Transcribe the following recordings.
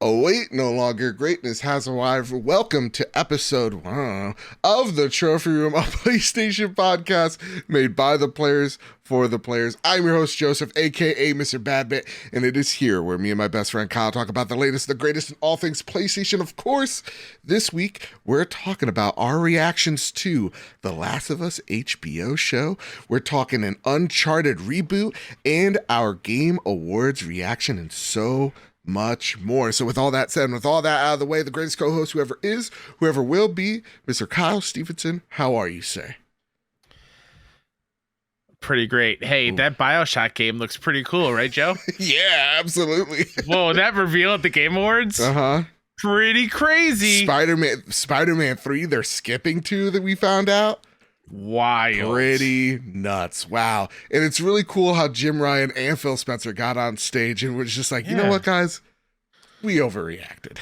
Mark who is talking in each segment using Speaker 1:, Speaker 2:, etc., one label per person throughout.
Speaker 1: Oh wait, no longer greatness has arrived. Welcome to episode of the Trophy Room, a PlayStation podcast made by the players for the players. I'm your host, Joseph, aka Mr. Badbit, and it is here where me and my best friend Kyle talk about the latest, the greatest in all things PlayStation. Of course, this week we're talking about our reactions to The Last of Us HBO show. We're talking an Uncharted Reboot and our Game Awards reaction and so much more. So with all that said, and with all that out of the way, the greatest co-host whoever is, whoever will be, Mr. Kyle Stevenson, how are you, sir?
Speaker 2: Pretty great. Hey,
Speaker 1: Ooh.
Speaker 2: That Bioshock game looks pretty cool, right, Joe?
Speaker 1: Yeah, absolutely.
Speaker 2: Whoa, that reveal at the Game Awards?
Speaker 1: Uh-huh.
Speaker 2: Pretty crazy.
Speaker 1: Spider-Man 3, they're skipping to that we found out.
Speaker 2: Wild.
Speaker 1: Pretty nuts. Wow. And it's really cool how Jim Ryan and Phil Spencer got on stage and was just like, you know what, guys? We overreacted.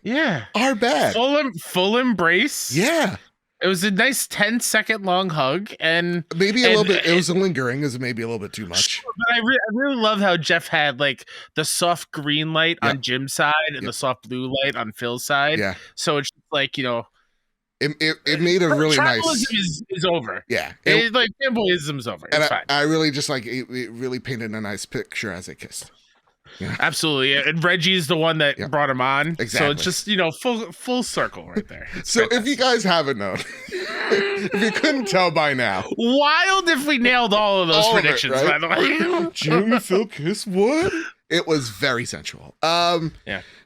Speaker 2: Yeah.
Speaker 1: Our bad.
Speaker 2: Full embrace.
Speaker 1: Yeah.
Speaker 2: It was a nice 10-second long hug, and
Speaker 1: maybe a little bit. It was lingering, is maybe a little bit too much.
Speaker 2: But I really love how Geoff had like the soft green light on Jim's side and the soft blue light on Phil's side.
Speaker 1: Yeah.
Speaker 2: So it's like, you know,
Speaker 1: it made a really nice.
Speaker 2: Is over.
Speaker 1: Yeah.
Speaker 2: Like fanboyism's over. It's fine.
Speaker 1: I really just like it really painted a nice picture as they kissed. Yeah.
Speaker 2: Absolutely. And Reggie's the one that brought him on.
Speaker 1: Exactly.
Speaker 2: So it's just, you know, full circle right there.
Speaker 1: So fantastic. If you guys haven't known, if you couldn't tell by now.
Speaker 2: Wild if we nailed all of those predictions,
Speaker 1: right?
Speaker 2: By the way.
Speaker 1: Jim and Phil kiss what? It was very sensual.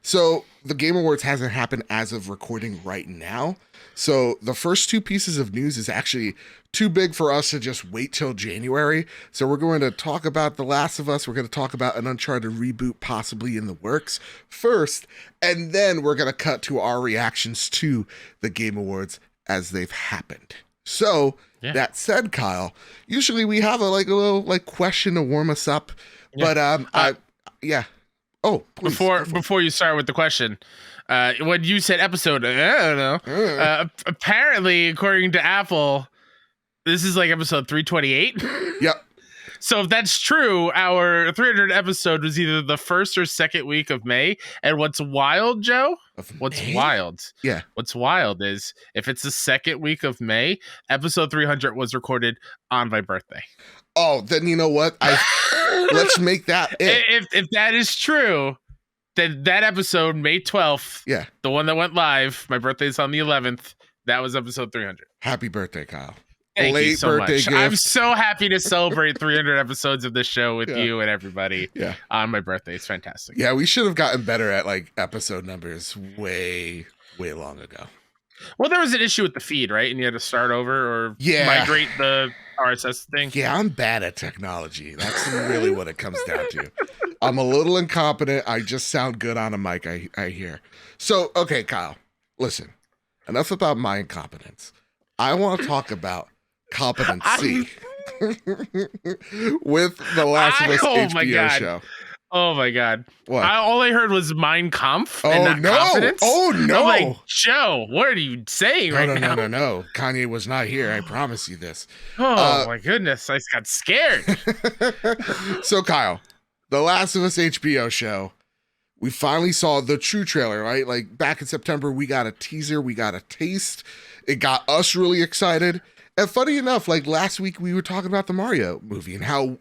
Speaker 1: So the Game Awards hasn't happened as of recording right now. So the first two pieces of news is actually too big for us to just wait till January. So we're going to talk about The Last of Us. We're going to talk about an Uncharted reboot possibly in the works first. And then we're going to cut to our reactions to the Game Awards as they've happened. So that said, Kyle, usually we have a little question to warm us up. Yeah. But Oh, please.
Speaker 2: Before you start with the question, when you said episode, I don't know. Apparently, according to Apple, this is like episode 328.
Speaker 1: Yep.
Speaker 2: So if that's true, our 300 episode was either the first or second week of May. And what's wild, Joe? What's wild is if it's the second week of May, episode 300 was recorded on my birthday.
Speaker 1: Oh, then you know what? Let's make that it.
Speaker 2: If that is true, then that episode, May 12th, the one that went live, my birthday's on the 11th, that was episode 300.
Speaker 1: Happy birthday, Kyle.
Speaker 2: Thank you so much. Gift. I'm so happy to celebrate 300 episodes of this show with you and everybody on my birthday. It's fantastic.
Speaker 1: Yeah, we should have gotten better at episode numbers way long ago.
Speaker 2: Well, there was an issue with the feed, right? And you had to start over or migrate the RSS thing.
Speaker 1: Yeah, I'm bad at technology. That's really what it comes down to. I'm a little incompetent. I just sound good on a mic, I hear. So, okay, Kyle, listen. Enough about my incompetence. I want to talk about competency with The Last of Us HBO show.
Speaker 2: Oh my God!
Speaker 1: What?
Speaker 2: All I heard was Mein Kampf and not confidence.
Speaker 1: Oh no!
Speaker 2: I'm like, Joe, what are you saying now?
Speaker 1: No. Kanye was not here. I promise you this.
Speaker 2: Oh my goodness! I got scared.
Speaker 1: So Kyle, The Last of Us HBO show. We finally saw the true trailer, right? Like back in September, we got a teaser, we got a taste. It got us really excited. And funny enough, like last week we were talking about the Mario movie and how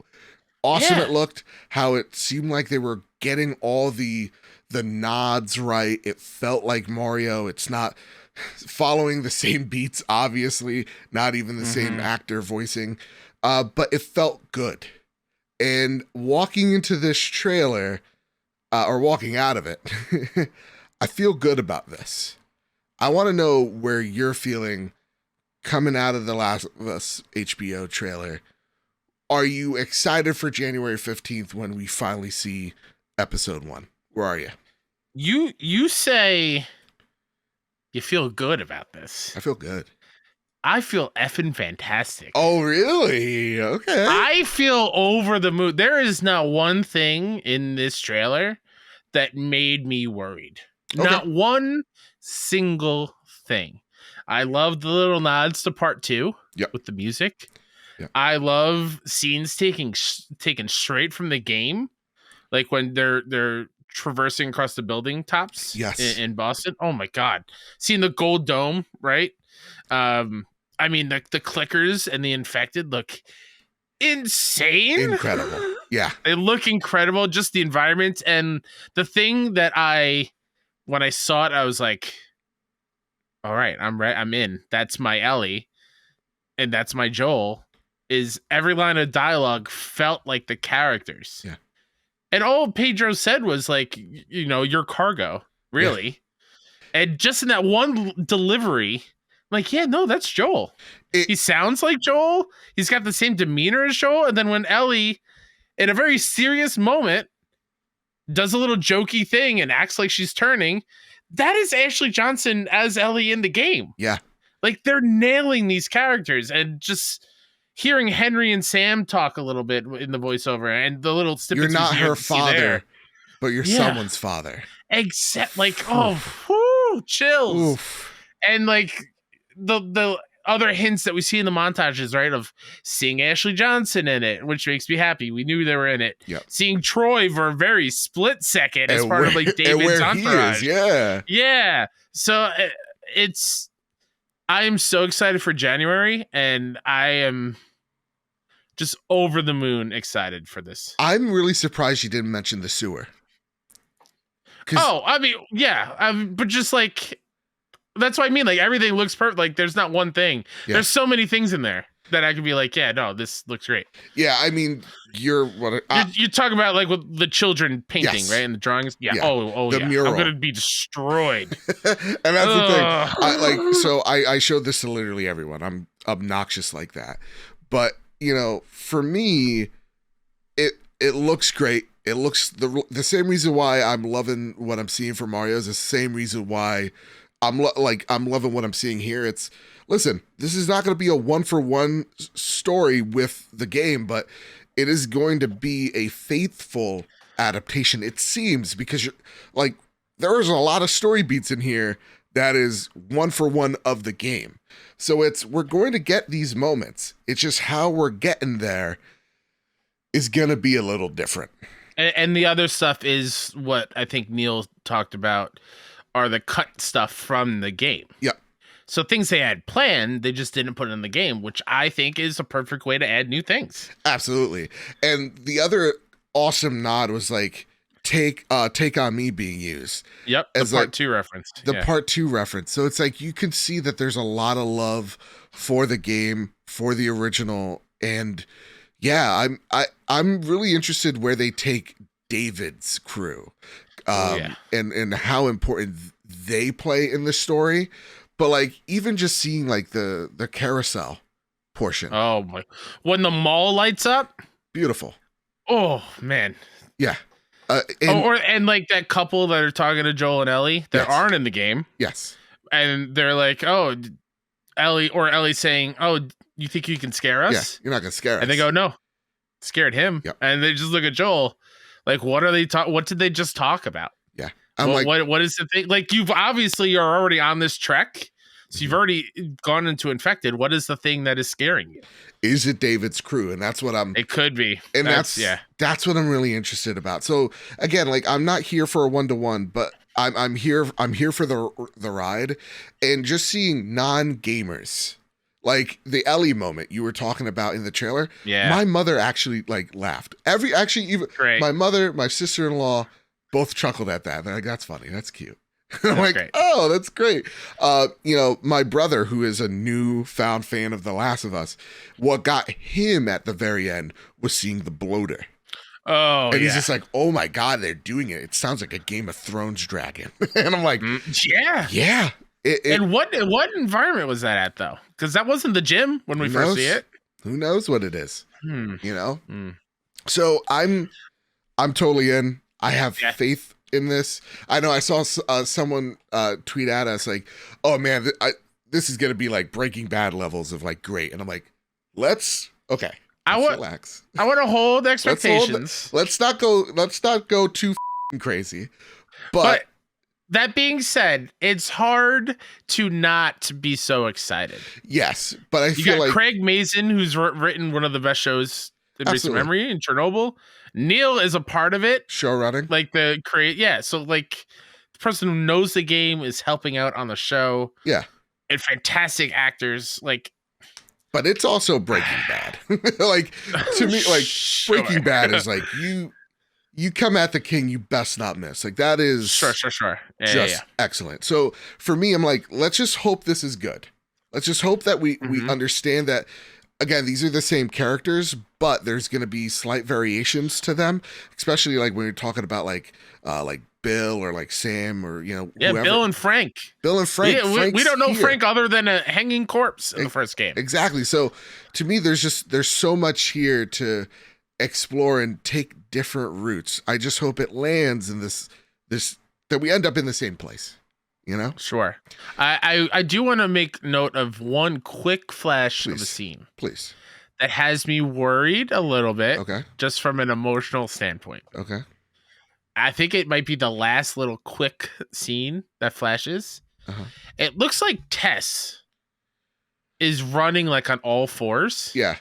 Speaker 1: awesome it looked, how it seemed like they were getting all the nods right. It felt like Mario. It's not following the same beats, obviously, not even the same actor voicing, but it felt good. And walking into this trailer, or walking out of it, I feel good about this. I want to know where you're feeling coming out of The Last of Us HBO trailer. Are you excited for January 15th when we finally see episode 1? Where are you?
Speaker 2: You say you feel good about this.
Speaker 1: I feel good.
Speaker 2: I feel effing fantastic.
Speaker 1: Oh, really? Okay.
Speaker 2: I feel over the moon. There is not one thing in this trailer that made me worried. Okay. Not one single thing. I love the little nods to part 2 with the music. Yep. I love scenes taken straight from the game, like when they're traversing across the building tops.
Speaker 1: Yes.
Speaker 2: In Boston. Oh my God. Seeing the gold dome, right? I mean, the clickers and the infected look insane.
Speaker 1: Incredible. Yeah.
Speaker 2: They look incredible. Just the environment. And the thing that when I saw it, I was like, all right, I'm in. That's my Ellie. And that's my Joel. Is every line of dialogue felt like the characters.
Speaker 1: Yeah.
Speaker 2: And all Pedro said was like, your cargo, really. Yeah. And just in that one delivery, like, yeah, no, that's Joel. He sounds like Joel. He's got the same demeanor as Joel. And then when Ellie, in a very serious moment, does a little jokey thing and acts like she's turning, that is Ashley Johnson as Ellie in the game.
Speaker 1: Yeah.
Speaker 2: Like, they're nailing these characters, and just hearing Henry and Sam talk a little bit in the voiceover and the little snippets.
Speaker 1: You're not her father, but you're someone's father.
Speaker 2: Except, like, chills. Oof. And like the other hints that we see in the montages, right, of seeing Ashley Johnson in it, which makes me happy. We knew they were in it.
Speaker 1: Yep.
Speaker 2: Seeing Troy for a very split second as part of like David's entourage. Yeah. So I am so excited for January, and I am just over the moon excited for this.
Speaker 1: I'm really surprised you didn't mention the sewer.
Speaker 2: Oh, I mean, yeah, but just like, that's what I mean. Like, everything looks perfect. Like, there's not one thing. Yeah. There's so many things in there that I could be like, yeah, no, this looks great.
Speaker 1: Yeah, I mean, you're
Speaker 2: talking about like with the children painting, right, and the drawings. Yeah. Oh, the mural. I'm gonna be destroyed.
Speaker 1: And that's the thing. I showed this to literally everyone. I'm obnoxious like that, but for me, it looks great. It looks the same reason why I'm loving what I'm seeing for Mario is the same reason why I'm loving what I'm seeing here. Listen, this is not going to be a 1-for-1 story with the game, but it is going to be a faithful adaptation, it seems, because there's a lot of story beats in here that is 1-for-1 of the game. So we're going to get these moments. It's just how we're getting there is going to be a little different.
Speaker 2: And the other stuff is what I think Neil talked about are the cut stuff from the game.
Speaker 1: Yep.
Speaker 2: So things they had planned, they just didn't put in the game, which I think is a perfect way to add new things.
Speaker 1: Absolutely. And the other awesome nod was like, Take on Me being used.
Speaker 2: Yep.
Speaker 1: As
Speaker 2: the part 2 reference.
Speaker 1: Part 2 reference. So it's like, you can see that there's a lot of love for the game, for the original. And yeah, I'm really interested where they take David's crew, and how important they play in the story. But like, even just seeing like the carousel portion.
Speaker 2: Oh my! When the mall lights up,
Speaker 1: beautiful.
Speaker 2: Oh man.
Speaker 1: Yeah.
Speaker 2: And like that couple that are talking to Joel and Ellie that aren't in the game.
Speaker 1: Yes.
Speaker 2: And they're like, "Oh, Ellie saying, oh, you think you can scare us?
Speaker 1: Yeah, you're not gonna scare us."
Speaker 2: And they go, "No, scared him."
Speaker 1: Yep.
Speaker 2: And they just look at Joel, like, "What are they what did they just talk about?"
Speaker 1: Yeah.
Speaker 2: What is the thing? Like, you've obviously are already on this trek, so you've already gone into Infected. What is the thing that is scaring you?
Speaker 1: Is it David's crew? And that's what
Speaker 2: it could be.
Speaker 1: And that's what I'm really interested about. So again, like, I'm not here for a 1-to-1, but I'm here for the ride, and just seeing non-gamers, like the Ellie moment you were talking about in the trailer.
Speaker 2: Yeah.
Speaker 1: My mother actually like laughed. Even my mother, my sister-in-law both chuckled at that. They're like, "That's funny. That's cute." I'm like, great. "Oh, that's great." My brother, who is a newfound fan of The Last of Us, what got him at the very end was seeing the bloater.
Speaker 2: Oh,
Speaker 1: and he's just like, "Oh my God, they're doing it. It sounds like a Game of Thrones dragon." And I'm like, yeah.
Speaker 2: And what environment was that at though? Because that wasn't the gym when we first see it.
Speaker 1: Who knows what it is? So I'm totally in. I have faith in this. I know I saw someone tweet at us like, "Oh man, this is gonna be like Breaking Bad levels of like great," and I'm like, let's relax.
Speaker 2: I want to hold expectations.
Speaker 1: Let's not go too crazy. But
Speaker 2: that being said, it's hard to not be so excited.
Speaker 1: Yes, but I feel like
Speaker 2: Craig Mazin, who's written one of the best shows in recent memory, in Chernobyl, Neil is a part of it.
Speaker 1: Show running.
Speaker 2: Like the so like the person who knows the game is helping out on the show.
Speaker 1: Yeah.
Speaker 2: And fantastic actors, like,
Speaker 1: but it's also Breaking Bad. Like, to me, like,
Speaker 2: sure.
Speaker 1: Breaking Bad is like, you come at the king, you best not miss. Like, that is
Speaker 2: sure.
Speaker 1: Yeah. Excellent. So for me, I'm like, let's just hope this is good. Let's just hope that we understand that, again, these are the same characters, but there's going to be slight variations to them, especially like when you're talking about like Bill or like Sam or, you know, whoever.
Speaker 2: Bill and Frank. Yeah, we don't know here. Frank other than a hanging corpse in the first game.
Speaker 1: Exactly. So to me, there's so much here to explore and take different routes. I just hope it lands in this that we end up in the same place. You know?
Speaker 2: Sure. I do want to make note of one quick flash of a scene.
Speaker 1: Please.
Speaker 2: That has me worried a little bit.
Speaker 1: Okay.
Speaker 2: Just from an emotional standpoint.
Speaker 1: Okay.
Speaker 2: I think it might be the last little quick scene that flashes.
Speaker 1: Uh-huh.
Speaker 2: It looks like Tess is running like on all fours.
Speaker 1: Yeah.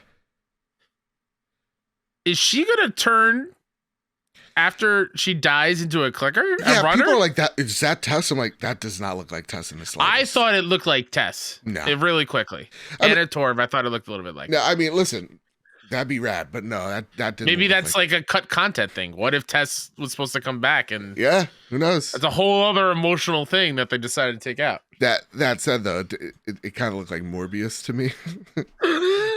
Speaker 2: Is she going to turn after she dies into a clicker?
Speaker 1: Yeah,
Speaker 2: a runner?
Speaker 1: People are like, that is that Tess? I'm like, that does not look like Tess in the slightest.
Speaker 2: I thought it looked like Tess.
Speaker 1: No.
Speaker 2: Really quickly. Anna Torv, I thought it looked a little bit like.
Speaker 1: No, I mean, listen, that'd be rad, but no, that didn't.
Speaker 2: Maybe that's like a cut content thing. What if Tess was supposed to come back and
Speaker 1: yeah, who knows?
Speaker 2: It's a whole other emotional thing that they decided to take out.
Speaker 1: That said, though, it kind of looked like Morbius to me.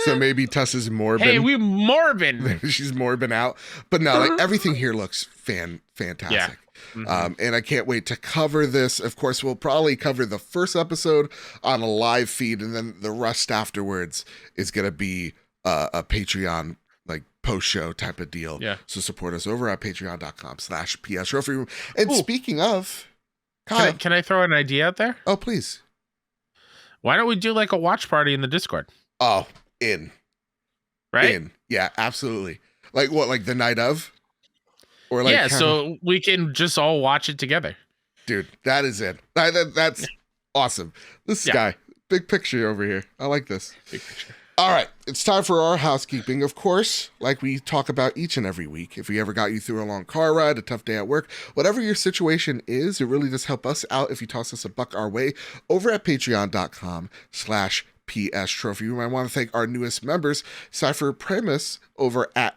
Speaker 1: So maybe Tess is Morbin.
Speaker 2: Hey, we Morbin.
Speaker 1: She's Morbin out. But no, like everything here looks fantastic.
Speaker 2: Yeah. Mm-hmm.
Speaker 1: And I can't wait to cover this. Of course, we'll probably cover the first episode on a live feed, and then the rest afterwards is going to be a Patreon like post-show type of deal.
Speaker 2: Yeah.
Speaker 1: So support us over at patreon.com/PS Trophy Room. And speaking of, Kyle,
Speaker 2: can I throw an idea out there?
Speaker 1: Oh, please.
Speaker 2: Why don't we do like a watch party in the Discord?
Speaker 1: Oh,
Speaker 2: right?
Speaker 1: Yeah, absolutely. Like what? Like the night of? Or like
Speaker 2: so we can just all watch it together.
Speaker 1: Dude, that is it. That's awesome. This guy, big picture over here. I like this.
Speaker 2: Big picture.
Speaker 1: All right, it's time for our housekeeping. Of course, like we talk about each and every week, if we ever got you through a long car ride, a tough day at work, whatever your situation is, it really does help us out if you toss us a buck our way over at patreon.com/PS Trophy Room. I want to thank our newest members, Cypher Primus over at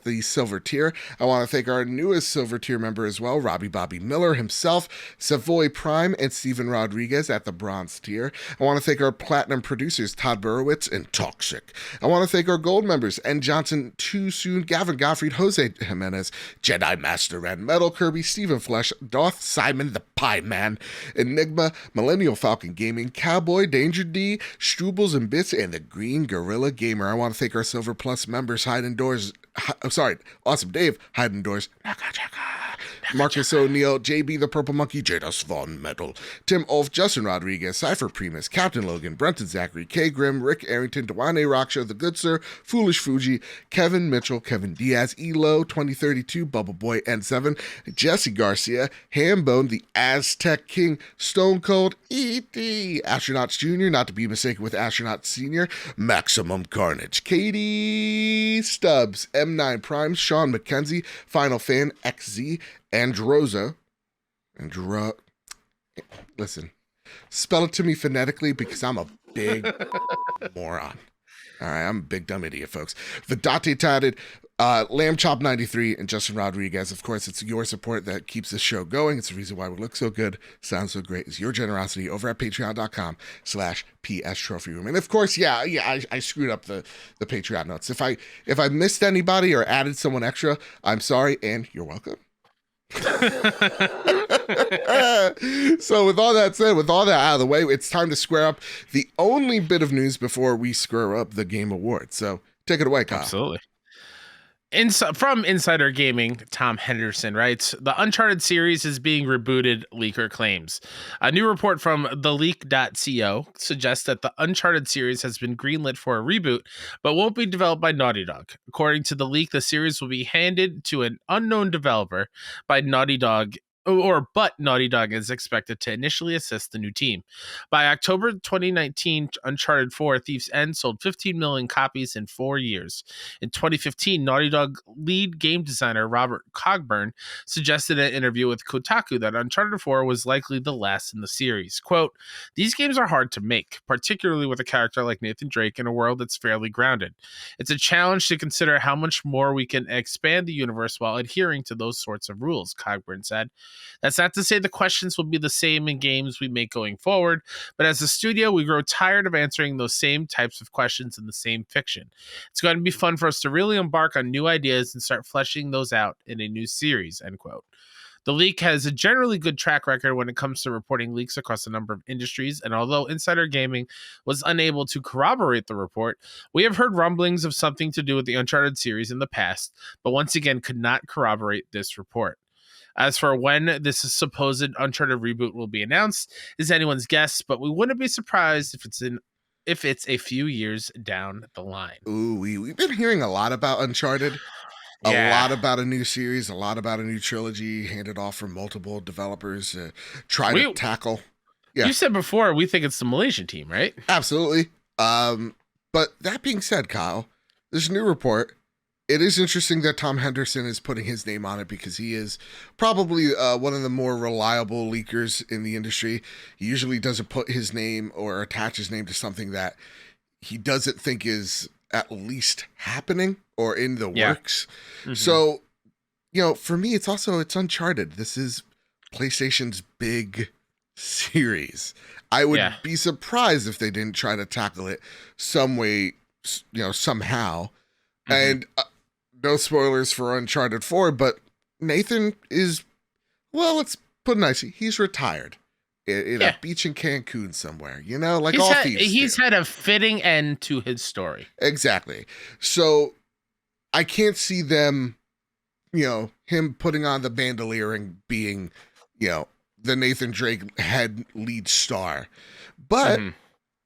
Speaker 1: the silver tier. I want to thank our newest silver tier member as well, Robbie Bobby Miller himself, Savoy Prime, and Steven Rodriguez at the bronze tier. I want to thank our platinum producers, Todd Burowitz and Toxic. I want to thank our gold members, N. Johnson, Too Soon, Gavin Gottfried, Jose Jimenez, Jedi Master Red Metal, Kirby, Stephen Flesh, Doth Simon the Pie Man, Enigma, Millennial Falcon Gaming, Cowboy, Danger D, Strubles and Bits, and the Green Gorilla Gamer. I want to thank our Silver Plus members, Awesome Dave, Hide Indoors, Marcus O'Neill, JB the Purple Monkey, Jados Von Metal, Tim Ulf, Justin Rodriguez, Cypher Primus, Captain Logan, Brenton Zachary, K Grimm, Rick Arrington, Dwane Rockshow, The Good Sir, Foolish Fuji, Kevin Mitchell, Kevin Diaz, Elo, 2032, Bubble Boy, N7, Jesse Garcia, Hambone, The Aztec King, Stone Cold, E.T., Astronauts Jr., not to be mistaken with Astronaut Senior, Maximum Carnage, Katie Stubbs, M9 Prime, Sean McKenzie, Final Fan, XZ, Androza. Listen, spell it to me phonetically because I'm a big moron. All right, I'm a big dumb idiot, folks. The Date Tatted, Lamb Chop 93, and Justin Rodriguez. Of course, it's your support that keeps this show going. It's the reason why we look so good, sound so great. It's your generosity over at patreon.com/PS Trophy Room. And of course, I screwed up the Patreon notes. If I missed anybody or added someone extra, I'm sorry, and you're welcome. So with all that said, with all that out of the way, it's time to square up the only bit of news before we square up the Game Awards. So take it away, Kyle.
Speaker 2: Absolutely. From Insider Gaming, Tom Henderson writes, the Uncharted series is being rebooted, leaker claims. A new report from theleak.co suggests that the Uncharted series has been greenlit for a reboot, but won't be developed by Naughty Dog. According to the leak, the series will be handed to an unknown developer by Naughty Dog but Naughty Dog is expected to initially assist the new team. By October 2019, Uncharted 4: Thief's End sold 15 million copies in 4 years. In 2015, Naughty Dog lead game designer Robert Cogburn suggested in an interview with Kotaku that Uncharted 4 was likely the last in the series. Quote, "These games are hard to make, particularly with a character like Nathan Drake in a world that's fairly grounded. It's a challenge to consider how much more we can expand the universe while adhering to those sorts of rules," Cogburn said. That's not to say the questions will be the same in games we make going forward, but as a studio, we grow tired of answering those same types of questions in the same fiction. It's going to be fun for us to really embark on new ideas and start fleshing those out in a new series, end quote. The leak has a generally good track record when it comes to reporting leaks across a number of industries, and although Insider Gaming was unable to corroborate the report, we have heard rumblings of something to do with the Uncharted series in the past, but once again could not corroborate this report. As for when this supposed Uncharted reboot will be announced is anyone's guess, but we wouldn't be surprised if it's a few years down the line.
Speaker 1: Ooh, we've been hearing a lot about Uncharted, a lot about a new series, a lot about a new trilogy handed off from multiple developers to try to tackle.
Speaker 2: Yeah. You said before we think it's the Malaysian team, right?
Speaker 1: Absolutely. But that being said, Kyle, there's a new report. It is interesting that Tom Henderson is putting his name on it because he is probably one of the more reliable leakers in the industry. He usually doesn't put his name or attach his name to something that he doesn't think is at least happening or in the works. Mm-hmm. So, for me, it's Uncharted. This is PlayStation's big series. I would be surprised if they didn't try to tackle it some way, somehow. Mm-hmm. And no spoilers for Uncharted 4, but Nathan is, let's put it nicely, he's retired in a beach in Cancun somewhere, like all thieves
Speaker 2: He's had a fitting end to his story.
Speaker 1: Exactly. So I can't see them, him putting on the bandolier and being, the Nathan Drake head lead star. But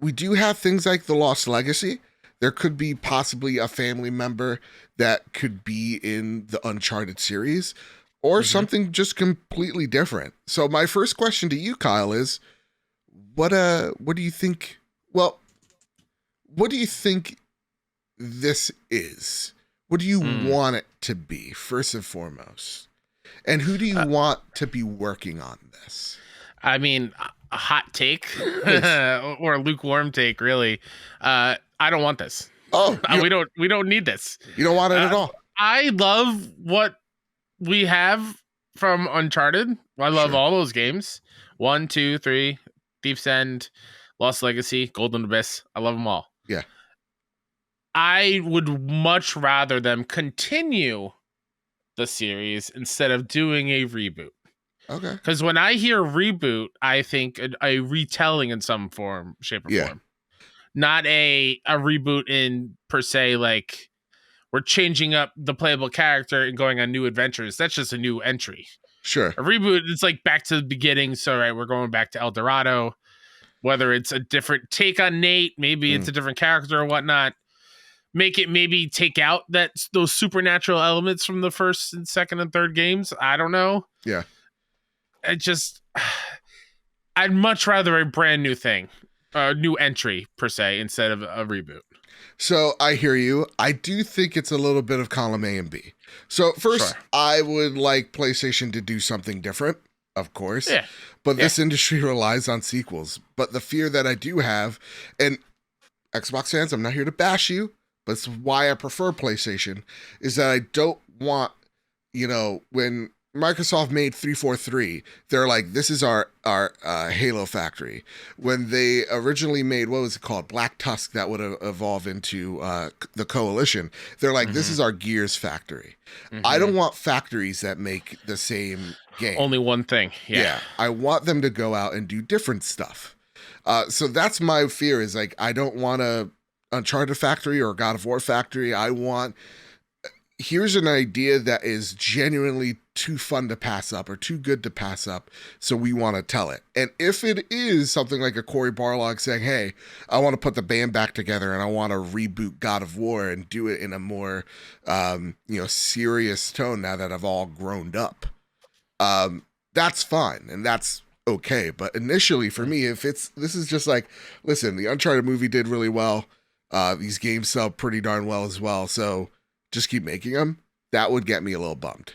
Speaker 1: we do have things like The Lost Legacy. There could be possibly a family member that could be in the Uncharted series or something just completely different. So my first question to you, Kyle, is what do you think? Well, what do you think this is? What do you want it to be, first and foremost? And who do you want to be working on this?
Speaker 2: I mean, a hot take or a lukewarm take, really. I don't want this.
Speaker 1: Oh,
Speaker 2: we don't need this.
Speaker 1: You don't want it at all.
Speaker 2: I love what we have from Uncharted. I love all those games. 1, 2, 3, Thief's End, Lost Legacy, Golden Abyss. I love them all.
Speaker 1: Yeah.
Speaker 2: I would much rather them continue the series instead of doing a reboot.
Speaker 1: Okay.
Speaker 2: Because when I hear reboot, I think a retelling in some form, shape, or form. Not a reboot in per se, like we're changing up the playable character and going on new adventures. That's just a new entry.
Speaker 1: Sure.
Speaker 2: A reboot, it's like back to the beginning. So, right, we're going back to El Dorado. Whether it's a different take on Nate, maybe it's a different character or whatnot. Make it maybe take out those supernatural elements from the first and second and third games. I don't know.
Speaker 1: Yeah.
Speaker 2: I'd much rather a brand new thing. A new entry per se instead of a reboot.
Speaker 1: So I hear you. I do think it's a little bit of column A and B. So first, I would like PlayStation to do something different, of course. Yeah. But this industry relies on sequels. But the fear that I do have, and Xbox fans, I'm not here to bash you, but it's why I prefer PlayStation, is that I don't want, when Microsoft made 343, they're like, this is our Halo factory. When they originally made, what was it called? Black Tusk, that would evolve into the Coalition. They're like, this is our Gears factory. I don't want factories that make the same game.
Speaker 2: Only one thing. Yeah.
Speaker 1: I want them to go out and do different stuff. So that's my fear, is like, I don't want a Uncharted factory or God of War factory. Here's an idea that is genuinely too fun to pass up or too good to pass up, so we want to tell it. And if it is something like a Cory Barlog saying, hey, I want to put the band back together and I want to reboot God of War and do it in a more serious tone now that I've all grown up, that's fine and that's okay. But initially for me, this is just like, listen, the Uncharted movie did really well. These games sell pretty darn well as well. So just keep making them. That would get me a little bummed.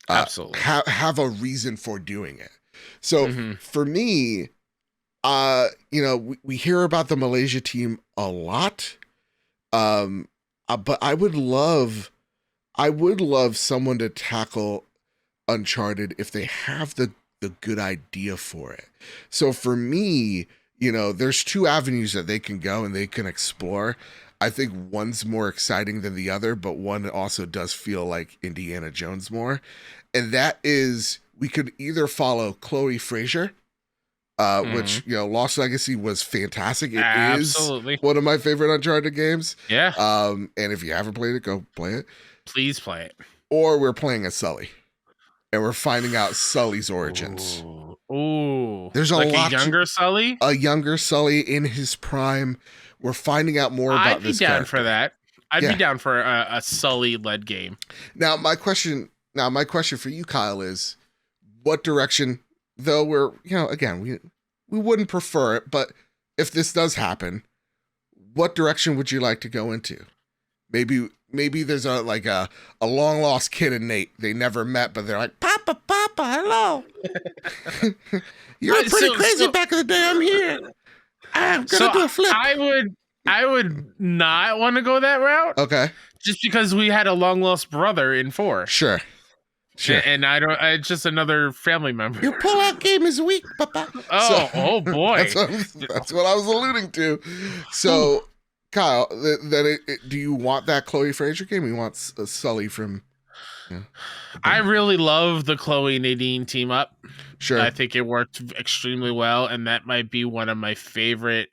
Speaker 2: Absolutely.
Speaker 1: Have a reason for doing it. So for me, we hear about the Malaysia team a lot. But I would love someone to tackle Uncharted if they have the good idea for it. So for me, there's two avenues that they can go and they can explore. I think one's more exciting than the other, but one also does feel like Indiana Jones more. And that is, we could either follow Chloe Fraser, which, Lost Legacy was fantastic. It
Speaker 2: Absolutely.
Speaker 1: is one of my favorite Uncharted games.
Speaker 2: Yeah.
Speaker 1: And if you haven't played it, go play it.
Speaker 2: Please play it.
Speaker 1: Or we're playing as Sully. And we're finding out Sully's origins.
Speaker 2: Ooh.
Speaker 1: There's a lot.
Speaker 2: Sully?
Speaker 1: A younger Sully in his prime. We're finding out more about this character.
Speaker 2: I'd be down for that. I'd be down for a Sully-led game.
Speaker 1: Now, my question for you, Kyle, is what direction, though we're, again, we wouldn't prefer it, but if this does happen, what direction would you like to go into? Maybe there's a long lost kid and Nate. They never met, but they're like, Papa, hello. You were pretty crazy back in the day. I'm here. I'm gonna do a flip.
Speaker 2: I would not want to go that route.
Speaker 1: Okay.
Speaker 2: Just because we had a long lost brother in 4.
Speaker 1: Sure.
Speaker 2: And it's just another family member.
Speaker 1: Your pull-out game is weak, Papa.
Speaker 2: Oh boy.
Speaker 1: That's what I was alluding to. So, Kyle, do you want that Chloe Fraser game? You want Sully from...
Speaker 2: I really love the Chloe Nadine team up.
Speaker 1: Sure.
Speaker 2: I think it worked extremely well, and that might be one of my favorite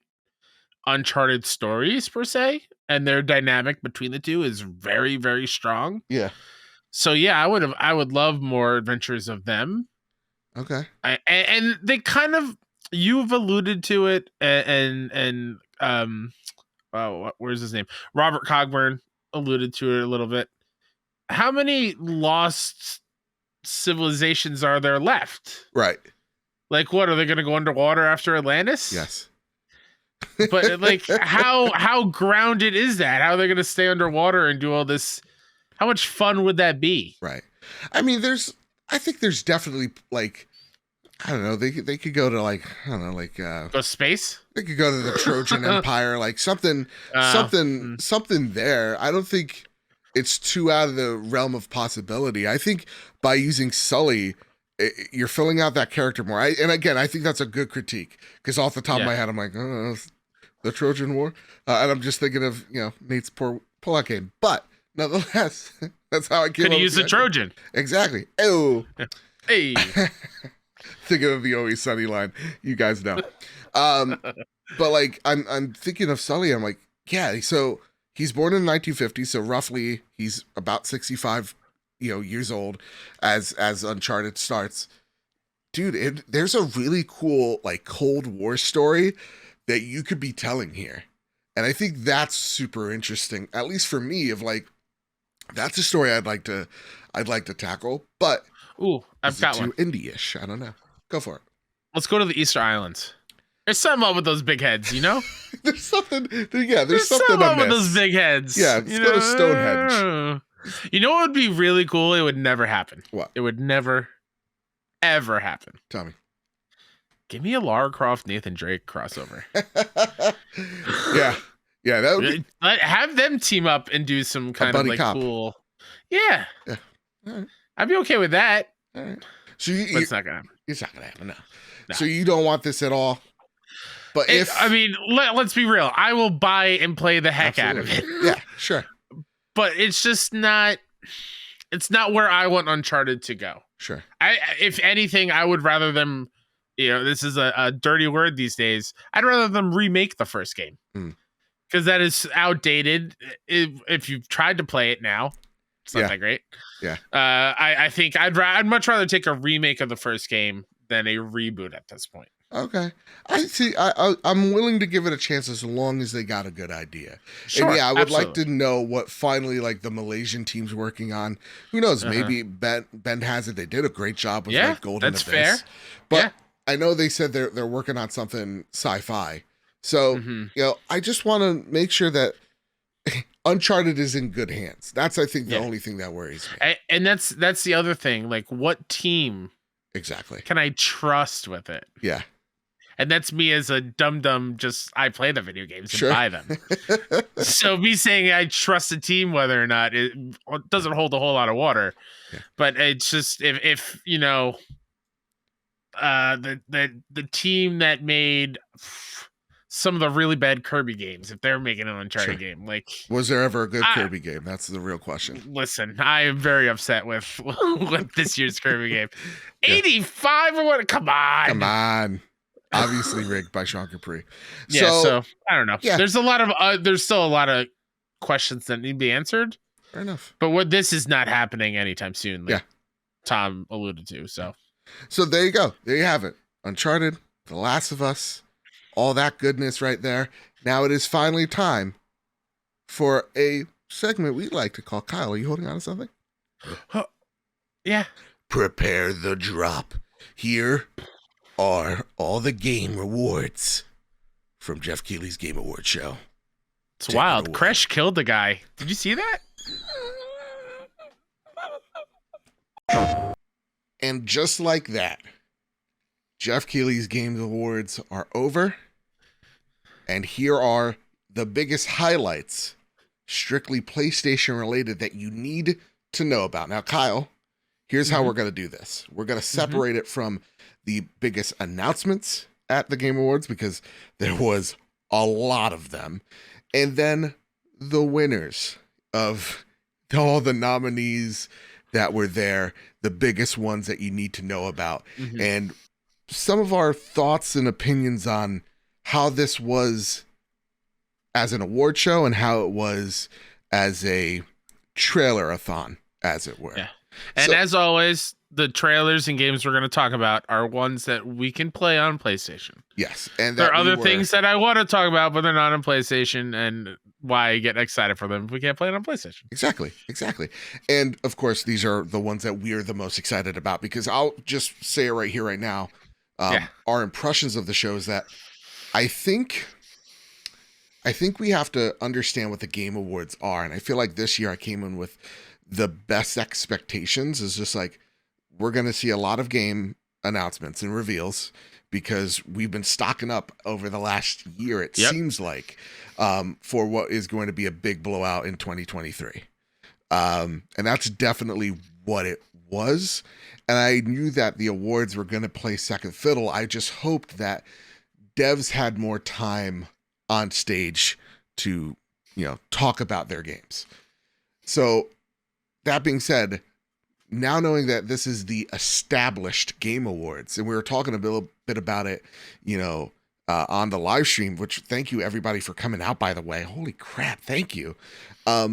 Speaker 2: Uncharted stories, per se. And their dynamic between the two is very, very strong.
Speaker 1: Yeah.
Speaker 2: So yeah, I would love more adventures of them.
Speaker 1: Okay.
Speaker 2: And they kind of, you've alluded to it, and where's his name? Robert Cogburn alluded to it a little bit. How many lost civilizations are there left?
Speaker 1: Right.
Speaker 2: Like, what, are they going to go underwater after Atlantis?
Speaker 1: Yes.
Speaker 2: But how grounded is that? How are they going to stay underwater and do all this? How much fun would that be?
Speaker 1: Right. I mean, I think there's definitely I don't know. They could go to
Speaker 2: go space.
Speaker 1: They could go to the Trojan Empire, something there. I don't think it's too out of the realm of possibility. I think by using Sully, you're filling out that character more. And again, I think that's a good critique, because off the top of my head, I'm like, the Trojan War, and I'm just thinking of Nate's poor pull-out game. But nonetheless, that's how I came.
Speaker 2: Could he use the Trojan?
Speaker 1: Exactly. Oh,
Speaker 2: hey.
Speaker 1: Thinking of the Always Sunny line, you guys know. But I'm thinking of Sully. I'm like, yeah. So he's born in 1950, so roughly he's about 65, years old as Uncharted starts. Dude, there's a really cool Cold War story that you could be telling here, and I think that's super interesting. At least for me, that's a story I'd like to tackle. But
Speaker 2: I've got one.
Speaker 1: Indie-ish. I don't know. Go for it.
Speaker 2: Let's go to the Easter Islands. There's something up with those big heads,
Speaker 1: There's something. Yeah, there's something
Speaker 2: up with those big heads.
Speaker 1: Yeah, let's go to Stonehenge.
Speaker 2: You know what would be really cool? It would never happen.
Speaker 1: What?
Speaker 2: It would never, ever happen.
Speaker 1: Tell me.
Speaker 2: Give me a Lara Croft Nathan Drake crossover.
Speaker 1: Yeah, that would be...
Speaker 2: Have them team up and do some kind of cool. Yeah.
Speaker 1: All right.
Speaker 2: I'd be okay with that.
Speaker 1: All right.
Speaker 2: So it's not gonna happen.
Speaker 1: It's not gonna happen. No. So you don't want this at all. But
Speaker 2: let's be real. I will buy and play the heck out of it.
Speaker 1: Yeah, sure.
Speaker 2: But it's just not. It's not where I want Uncharted to go.
Speaker 1: Sure.
Speaker 2: If anything, I would rather them. This is a dirty word these days. I'd rather them remake the first game, because that is outdated. If you've tried to play it now, it's not that great.
Speaker 1: Yeah.
Speaker 2: I think I'd much rather take a remake of the first game than a reboot at this point.
Speaker 1: Okay. I see. I'm willing to give it a chance as long as they got a good idea.
Speaker 2: Sure,
Speaker 1: And yeah, I would
Speaker 2: absolutely.
Speaker 1: like to know what finally like the Malaysian team's working on. Who knows? Maybe Ben has it. They did a great job with like Golden
Speaker 2: that's
Speaker 1: Abyss.
Speaker 2: fair.
Speaker 1: But I know they said they're working on something sci-fi. So, I just want to make sure that Uncharted is in good hands. That's I think the only thing that worries
Speaker 2: me. And that's the other thing. Like, what team
Speaker 1: exactly
Speaker 2: can I trust with it?
Speaker 1: Yeah.
Speaker 2: And that's me as a dum-dum, just I play the video games and buy them. So me saying I trust a team whether or not, it doesn't hold a whole lot of water. Yeah. But it's just if the team that made some of the really bad Kirby games, if they're making an Uncharted game, like,
Speaker 1: was there ever a good Kirby game? That's the real question.
Speaker 2: Listen, I am very upset with this year's Kirby game. 85 or what? Come on.
Speaker 1: Obviously rigged by Sean Capri.
Speaker 2: So I don't know. Yeah. There's still a lot of questions that need to be answered.
Speaker 1: Fair enough.
Speaker 2: But this is not happening anytime soon. Like Tom alluded to. So
Speaker 1: there you go. There you have it. Uncharted, The Last of Us, all that goodness right there. Now it is finally time for a segment we like to call. Kyle, are you holding on to something?
Speaker 2: Yeah.
Speaker 1: Prepare the drop. Here are all the game rewards from Geoff Keighley's Game Awards show.
Speaker 2: It's wild. Crash killed the guy. Did you see
Speaker 1: that? And just like that, Geoff Keighley's Game Awards are over. And here are the biggest highlights, strictly PlayStation related, that you need to know about. Now, Kyle, here's how we're going to do this. We're going to separate it from the biggest announcements at the Game Awards, because there was a lot of them. And then the winners of all the nominees that were there, the biggest ones that you need to know about. And some of our thoughts and opinions on how this was as an award show and how it was as a trailer-a-thon, as it were.
Speaker 2: Yeah. And as always, the trailers and games we're going to talk about are ones that we can play on PlayStation.
Speaker 1: Yes. And
Speaker 2: there are other things that I want to talk about, but they're not on PlayStation, and why get excited for them if we can't play it on PlayStation.
Speaker 1: Exactly. And of course, these are the ones that we're the most excited about, because I'll just say it right here, right now. Our impressions of the show is that I think we have to understand what the Game Awards are. And I feel like this year I came in with the best expectations. Is just like, we're going to see a lot of game announcements and reveals, because we've been stocking up over the last year, it seems like, for what is going to be a big blowout in 2023. And that's definitely what it was. And I knew that the awards were going to play second fiddle. I just hoped that devs had more time on stage to, talk about their games. So that being said, now knowing that this is the established Game Awards, and we were talking a little bit about it, on the live stream, which thank you everybody for coming out, by the way. Holy crap, thank you. But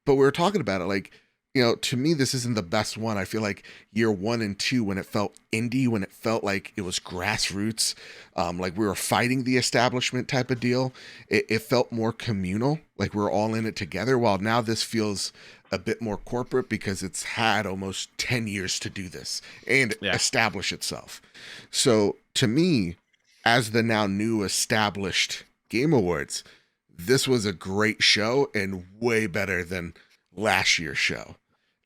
Speaker 1: we were talking about it, like, to me, this isn't the best one. I feel like year 1 and 2, when it felt indie, when it felt like it was grassroots, like we were fighting the establishment type of deal, it felt more communal, like we're all in it together. While now this feels a bit more corporate, because it's had almost 10 years to do this and establish itself. So to me, as the now new established Game Awards, this was a great show and way better than last year's show.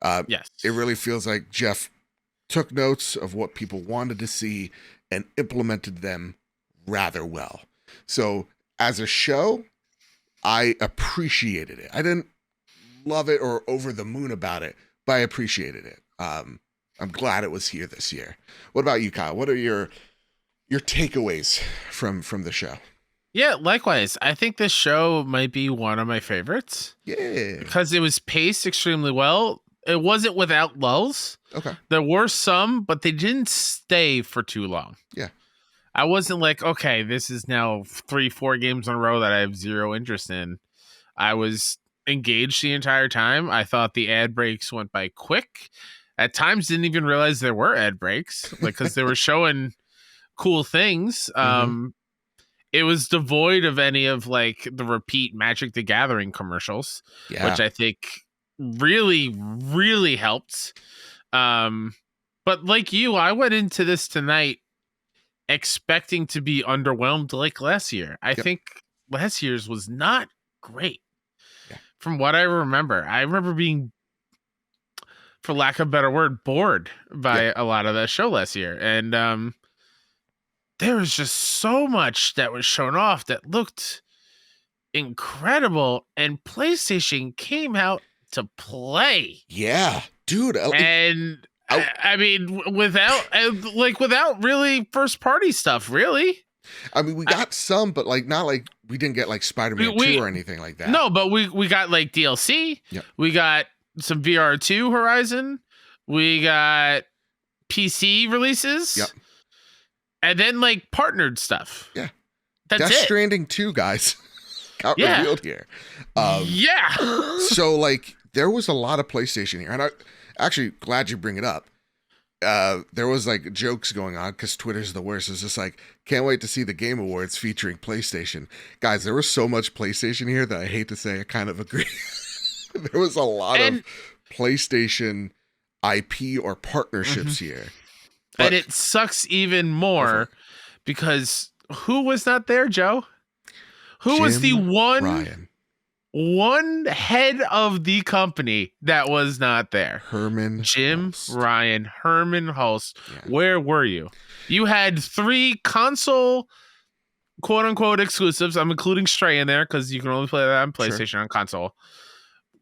Speaker 1: It really feels like Geoff took notes of what people wanted to see and implemented them rather well. So as a show, I appreciated it. I didn't love it or over the moon about it, but I appreciated it. I'm glad it was here this year. What about you, Kyle? What are your takeaways from the show?
Speaker 2: Yeah, likewise. I think this show might be one of my favorites.
Speaker 1: Yeah.
Speaker 2: Because it was paced extremely well. It wasn't without lulls.
Speaker 1: Okay.
Speaker 2: There were some, but they didn't stay for too long.
Speaker 1: Yeah.
Speaker 2: I wasn't like, okay, this is now 3-4 games in a row that I have zero interest in. I was engaged the entire time. I thought the ad breaks went by quick. At times, didn't even realize there were ad breaks, like, because they were showing cool things. It was devoid of any of like the repeat Magic the Gathering commercials, which I think really, really helped. But like you, I went into this tonight expecting to be underwhelmed like last year. I think last year's was not great. From what I remember being, for lack of a better word, bored by a lot of that show last year. And there was just so much that was shown off that looked incredible, and PlayStation came out to play.
Speaker 1: Yeah, dude.
Speaker 2: And I mean, without really first party stuff, really.
Speaker 1: I mean, we got some, but like not like we didn't get like Spider-Man 2 or anything like that.
Speaker 2: No, but we got like DLC.
Speaker 1: Yep.
Speaker 2: We got some VR2 Horizon. We got PC releases.
Speaker 1: Yep.
Speaker 2: And then like partnered stuff.
Speaker 1: Yeah.
Speaker 2: That's
Speaker 1: Death Stranding 2, guys, got revealed here. So like there was a lot of PlayStation here. And I'm actually glad you bring it up. There was like jokes going on because Twitter's the worst. It's just like, can't wait to see the Game Awards featuring PlayStation. Guys, there was so much PlayStation here that I hate to say I kind of agree. There was a lot of PlayStation IP or partnerships here.
Speaker 2: But, and it sucks even more because who was not there, Joe? Who was the one head of the company that was not there?
Speaker 1: Herman
Speaker 2: Hulst. Yeah. Where were you? You had 3 console quote unquote exclusives. I'm including Stray in there because you can only play that on PlayStation on console.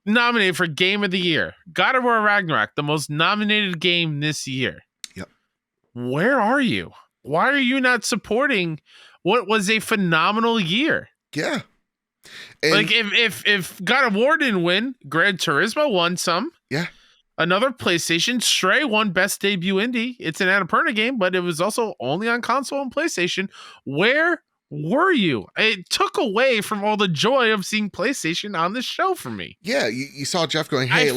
Speaker 2: Nominated for Game of the Year. God of War Ragnarok, the most nominated game this year.
Speaker 1: Yep.
Speaker 2: Where are you? Why are you not supporting what was a phenomenal year?
Speaker 1: Yeah. And
Speaker 2: like if God of War didn't win, Gran Turismo won some.
Speaker 1: Yeah.
Speaker 2: Another PlayStation, Stray won Best Debut Indie. It's an Annapurna game, but it was also only on console and PlayStation. Where were you? It took away from all the joy of seeing PlayStation on this show for me.
Speaker 1: Yeah, you saw Geoff going, hey,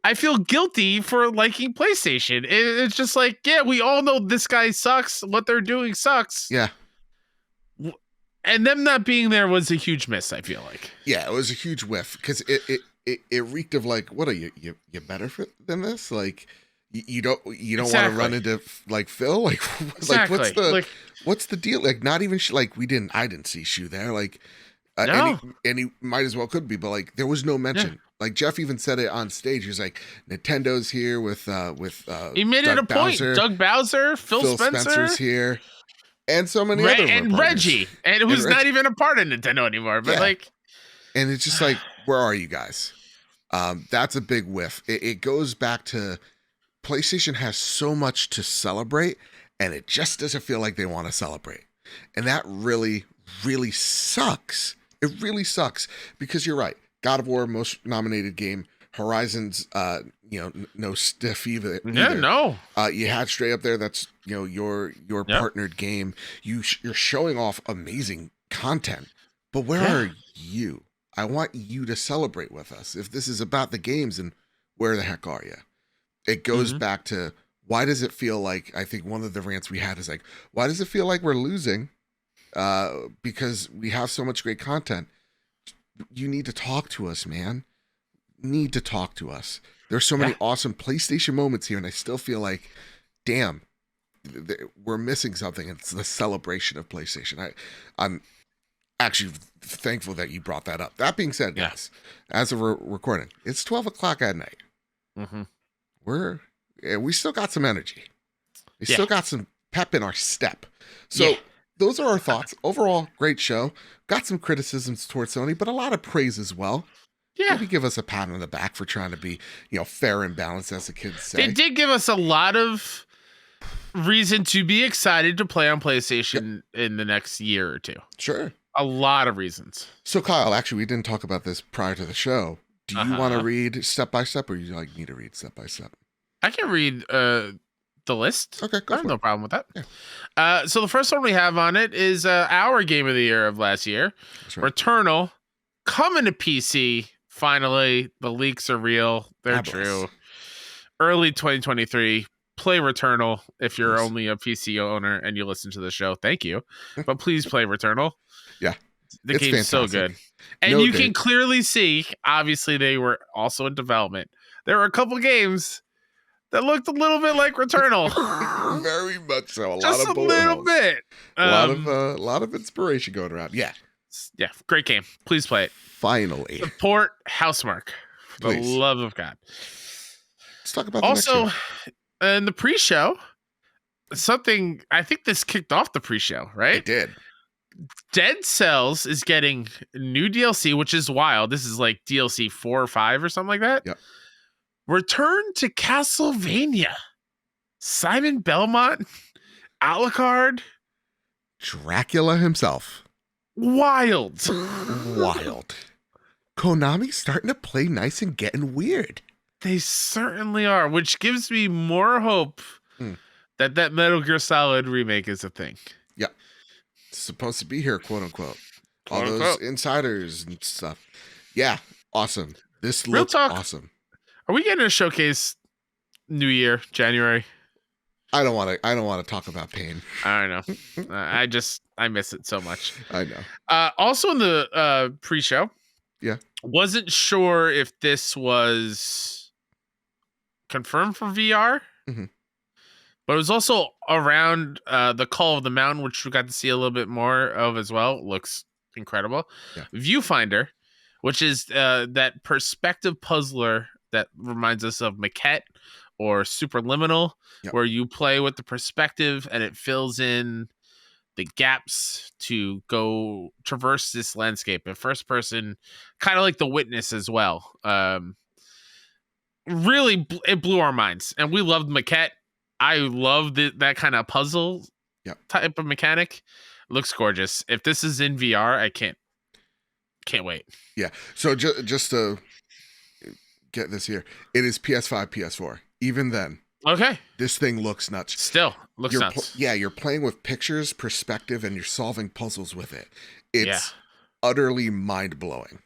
Speaker 2: I feel guilty for liking PlayStation. It's just like, yeah, we all know this guy sucks. What they're doing sucks.
Speaker 1: Yeah.
Speaker 2: And them not being there was a huge miss, I feel like.
Speaker 1: Yeah, it was a huge whiff because it reeked of like, what are you better than this? Like you don't want to run into like Phil? Like,
Speaker 2: exactly.
Speaker 1: like what's the deal? Like not even like I didn't see Shu there. Like
Speaker 2: no.
Speaker 1: and he might as well could be, but like there was no mention. Yeah. Like Geoff even said it on stage. He was like, Nintendo's here with
Speaker 2: he made
Speaker 1: Doug
Speaker 2: it a
Speaker 1: Bowser,
Speaker 2: point. Doug Bowser, Phil
Speaker 1: Spencer's here. And so many other
Speaker 2: and Reggie, and it was not even a part of Nintendo anymore. But
Speaker 1: and it's just like, where are you guys? That's a big whiff. It goes back to PlayStation has so much to celebrate, and it just doesn't feel like they want to celebrate, and that really, really sucks. It really sucks because you're right. God of War, most nominated game. Horizon's, no stiff either.
Speaker 2: Yeah, no.
Speaker 1: You had Stray up there. That's your partnered game. You're showing off amazing content, but where are you? I want you to celebrate with us. If this is about the games, and where the heck are you? It goes back to why does it feel like? I think one of the rants we had is like, why does it feel like we're losing? Because we have so much great content. You need to talk to us, man. Need to talk to us. There's so many awesome PlayStation moments here, and I still feel like, damn, we're missing something. It's the celebration of PlayStation. I'm actually thankful that you brought that up. That being said, guys, as of recording, it's 12 o'clock at night. We still got some energy. We still got some pep in our step. So those are our thoughts. Overall, great show. Got some criticisms towards Sony, but a lot of praise as well. Yeah. Maybe give us a pat on the back for trying to be, fair and balanced, as the kids say.
Speaker 2: They did give us a lot of reason to be excited to play on PlayStation in the next year or two.
Speaker 1: Sure.
Speaker 2: A lot of reasons.
Speaker 1: So, Kyle, actually, we didn't talk about this prior to the show. Do you want to read step by step, or you like me to read step by step?
Speaker 2: I can read the list.
Speaker 1: Okay,
Speaker 2: I have no problem with that. Yeah. So the first one we have on it is our game of the year of last year. Right. Returnal, coming to PC. Finally, the leaks are real. They're true. Early 2023, play Returnal if you're only a PC owner and you listen to the show. Thank you. But please play Returnal.
Speaker 1: Yeah.
Speaker 2: The game's so good. And you can clearly see, obviously, they were also in development. There were a couple games that looked a little bit like Returnal.
Speaker 1: Very much so.
Speaker 2: Just a little bit.
Speaker 1: A lot of inspiration going around. Yeah.
Speaker 2: Yeah, great game. Please play it.
Speaker 1: Finally.
Speaker 2: Support Housemarque. For the love of God.
Speaker 1: Let's talk about
Speaker 2: also in the pre-show, something, I think this kicked off the pre-show, right?
Speaker 1: It did.
Speaker 2: Dead Cells is getting new DLC, which is wild. This is like DLC 4 or 5 or something like that.
Speaker 1: Yep.
Speaker 2: Return to Castlevania. Simon Belmont, Alucard,
Speaker 1: Dracula himself.
Speaker 2: Wild.
Speaker 1: Wild. Konami's starting to play nice and getting weird.
Speaker 2: They certainly are, which gives me more hope that Metal Gear Solid remake is a thing.
Speaker 1: Yeah. It's supposed to be here, quote unquote. All those insiders and stuff. Yeah. Awesome. This looks awesome.
Speaker 2: Are we getting a showcase New Year, January?
Speaker 1: I don't want to talk about pain.
Speaker 2: I don't know. I miss it so much.
Speaker 1: I know.
Speaker 2: Also in the pre-show.
Speaker 1: Yeah.
Speaker 2: Wasn't sure if this was confirmed for VR.
Speaker 1: Mm-hmm.
Speaker 2: But it was also around the Call of the Mountain, which we got to see a little bit more of as well. Looks incredible.
Speaker 1: Yeah.
Speaker 2: Viewfinder, which is that perspective puzzler that reminds us of Maquette or Superliminal, where you play with the perspective and it fills in the gaps to go traverse this landscape. In first person, kind of like The Witness as well. Really, it blew our minds. And we loved Maquette. I love that kind of puzzle type of mechanic. Looks gorgeous. If this is in VR, I can't wait.
Speaker 1: Yeah. So just to get this here, it is PS5, PS4. Even then,
Speaker 2: okay,
Speaker 1: this thing looks nuts.
Speaker 2: Still looks nuts.
Speaker 1: You're playing with pictures, perspective, and you're solving puzzles with it. It's utterly mind blowing.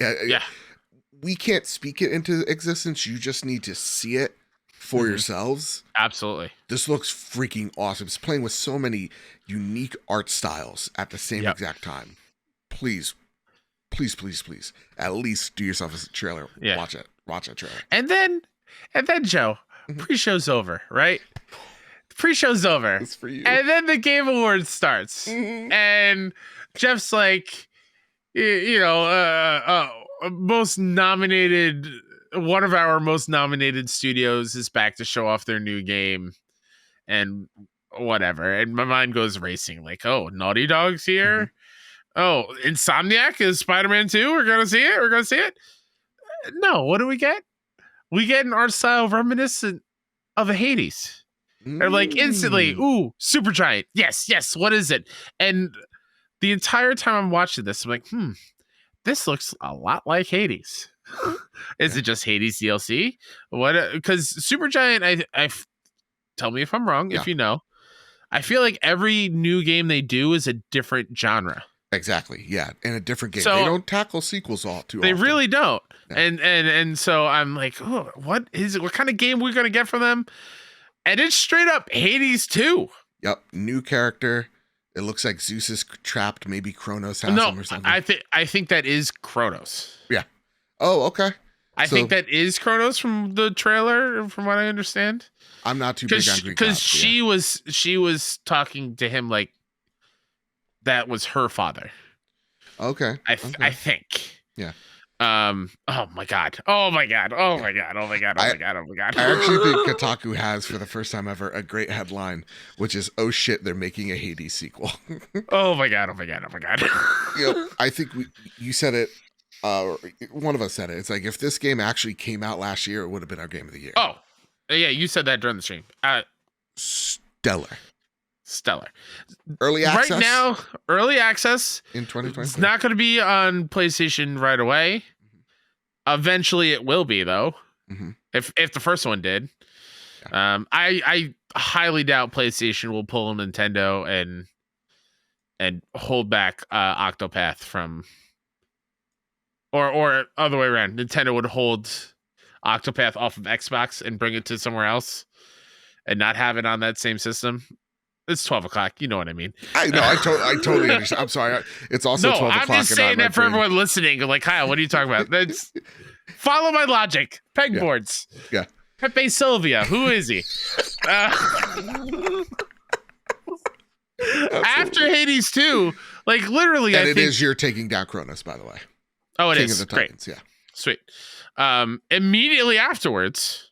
Speaker 2: Yeah.
Speaker 1: We can't speak it into existence. You just need to see it for yourselves.
Speaker 2: Absolutely.
Speaker 1: This looks freaking awesome. It's playing with so many unique art styles at the same exact time. Please, at least do yourself a trailer.
Speaker 2: Yeah.
Speaker 1: Watch it. Watch that trailer.
Speaker 2: And then Joe, pre-show's over, right? Pre-show's over.
Speaker 1: It's for you.
Speaker 2: And then the Game Awards starts. And Geoff's like, most nominated, one of our most nominated studios is back to show off their new game and whatever. And my mind goes racing like, oh, Naughty Dog's here. Oh, Insomniac is Spider-Man 2. We're going to see it. No, what do we get? We get an art style reminiscent of a Hades. Or like instantly, ooh, Supergiant. Yes. What is it? And the entire time I'm watching this, I'm like, this looks a lot like Hades. Is it just Hades DLC? What? Because Supergiant, I tell me if I'm wrong. If you know, I feel like every new game they do is a different genre.
Speaker 1: Exactly. Yeah, in a different game.
Speaker 2: So,
Speaker 1: they don't tackle sequels all too often.
Speaker 2: They really don't.
Speaker 1: Yeah.
Speaker 2: And so I'm like, oh, what is it? What kind of game we're gonna get from them? And it's straight up Hades 2.
Speaker 1: Yep, new character. It looks like Zeus is trapped. Maybe Kronos has him or something.
Speaker 2: I think that is Kronos.
Speaker 1: Yeah. Oh, okay.
Speaker 2: I think that is Kronos from the trailer, from what I understand.
Speaker 1: I'm not too big on Greek gods.
Speaker 2: Because she was talking to him like that was her father.
Speaker 1: Okay.
Speaker 2: I think.
Speaker 1: Yeah.
Speaker 2: Oh my god. I
Speaker 1: actually think Kotaku has, for the first time ever, a great headline, which is, "Oh shit, they're making a Hades sequel."
Speaker 2: Oh my god.
Speaker 1: I think you said it. One of us said it. It's like, if this game actually came out last year, it would have been our game of the year.
Speaker 2: Oh, yeah, you said that during the stream. Stellar.
Speaker 1: Early access?
Speaker 2: Right now, early access.
Speaker 1: In 2020?
Speaker 2: It's not going to be on PlayStation right away. Eventually it will be, though. If the first one did. Yeah. I highly doubt PlayStation will pull a Nintendo and hold back Octopath from... Or other way around. Nintendo would hold Octopath off of Xbox and bring it to somewhere else. and not have it on that same system. It's 12 o'clock. You know what I mean?
Speaker 1: I know. I totally understand. I'm sorry. It's also 12 o'clock.
Speaker 2: I'm just saying that for everyone listening. Like, Kyle, what are you talking about? That's follow my logic. Pegboards.
Speaker 1: Yeah.
Speaker 2: Pepe Sylvia. Who is he? After Hades 2, like literally,
Speaker 1: and you're taking down Kronos, by the way.
Speaker 2: Oh, it
Speaker 1: King
Speaker 2: is.
Speaker 1: of the Titans.
Speaker 2: Great.
Speaker 1: Yeah.
Speaker 2: Sweet. Immediately afterwards,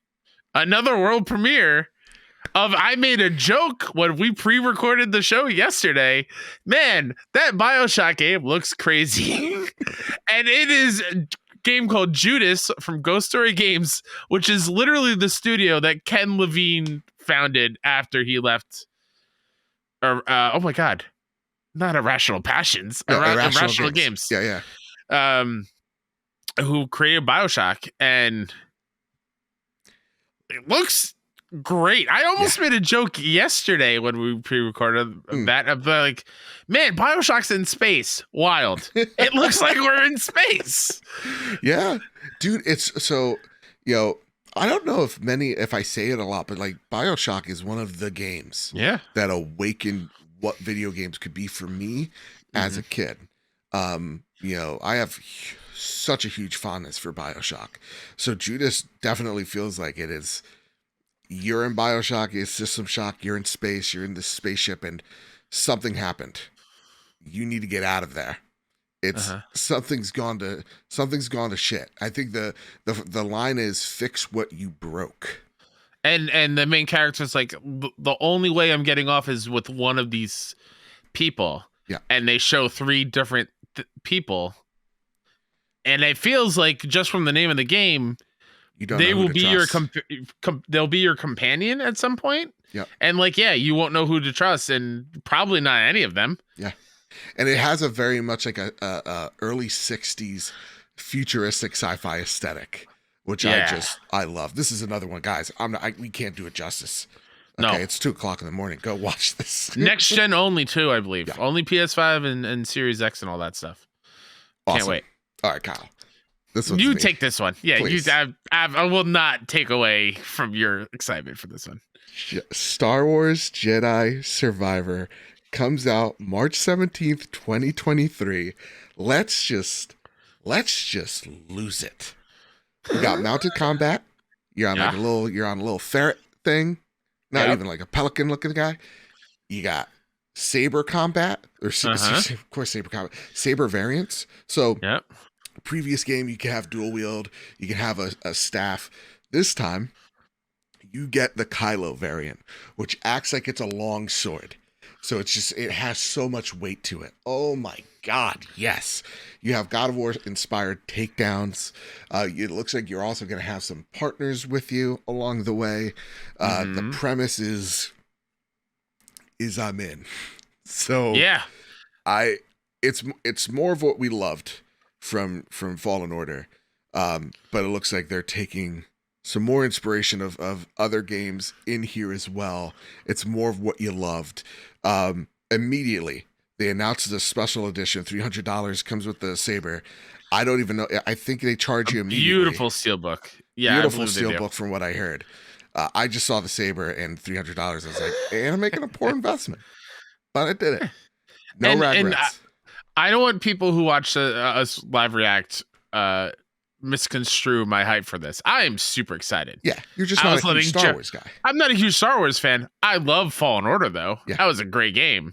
Speaker 2: another world premiere of I made a joke when we pre-recorded the show yesterday. Man, that Bioshock game looks crazy. And it is a game called Judas from Ghost Story Games, which is literally the studio that Ken Levine founded after he left. Oh my God. Not Irrational Passions. Irrational Games.
Speaker 1: Yeah.
Speaker 2: Who created Bioshock, and it looks great. I almost made a joke yesterday when we pre-recorded that of like, man, Bioshock's in space. Wild. It looks like we're in space.
Speaker 1: Yeah, dude. It's so, I don't know if I say it a lot, but like Bioshock is one of the games that awakened what video games could be for me as a kid. I have such a huge fondness for Bioshock. So Judas definitely feels like it is. You're in Bioshock, it's System Shock, you're in space, you're in this spaceship, and something happened. You need to get out of there. It's something's gone to shit. I think the line is fix what you broke.
Speaker 2: And the main character's like, the only way I'm getting off is with one of these people.
Speaker 1: Yeah. And
Speaker 2: they show three different people. And it feels like just from the name of the game, they will be they'll be your companion at some point.
Speaker 1: Yeah.
Speaker 2: And you won't know who to trust, and probably not any of them.
Speaker 1: Yeah. And it has a very much like a early 60s futuristic sci-fi aesthetic, which I love. This is another one, guys. We can't do it justice. Okay, no. It's 2:00 in the morning. Go watch this.
Speaker 2: Next gen only too, I believe. Yeah. Only PS5 and Series X and all that stuff.
Speaker 1: Awesome.
Speaker 2: Can't wait.
Speaker 1: All right, Kyle.
Speaker 2: You take this one. Yeah,
Speaker 1: please.
Speaker 2: I will not take away from your excitement for this one.
Speaker 1: Star Wars Jedi Survivor comes out March 17th, 2023. Let's just lose it. You got mounted combat. You're on a little ferret thing. Not even like a pelican looking guy. You got saber combat, of course, saber combat, saber variants. So previous game, you can have dual wield, you can have a staff. This time, you get the Kylo variant, which acts like it's a long sword. So it has so much weight to it. Oh my God, yes. You have God of War inspired takedowns. It looks like you're also going to have some partners with you along the way. The premise is I'm in. So it's more of what we loved from Fallen Order, but it looks like they're taking some more inspiration of other games in here as well. It's more of what you loved. Immediately they announced the special edition, $300 comes with the saber. I don't even know. I think they charge you immediately.
Speaker 2: Beautiful steelbook. Yeah,
Speaker 1: beautiful steelbook from what I heard. I just saw the saber and $300. I was like, and I'm making a poor investment, but I did it. No regrets.
Speaker 2: I don't want people who watch us live react misconstrue my hype for this. I am super excited.
Speaker 1: Yeah, you're just not a huge Star Wars guy.
Speaker 2: I'm not a huge Star Wars fan. I love Fallen Order though. Yeah. That was a great game.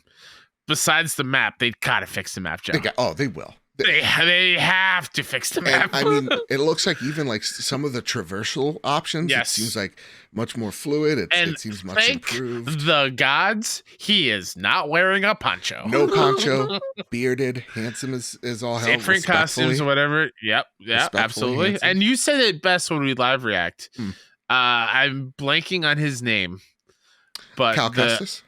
Speaker 2: Besides the map, they gotta fix the map, Joe.
Speaker 1: They will.
Speaker 2: They have to fix the map.
Speaker 1: I mean, it looks like even like some of the traversal options, it seems like much more fluid. It seems much improved.
Speaker 2: The gods, he is not wearing a poncho.
Speaker 1: No poncho, bearded, handsome as all hell.
Speaker 2: Different costumes or whatever. Yep, absolutely. Handsome. And you said it best when we live react. I'm blanking on his name. But
Speaker 1: Cal Kestis?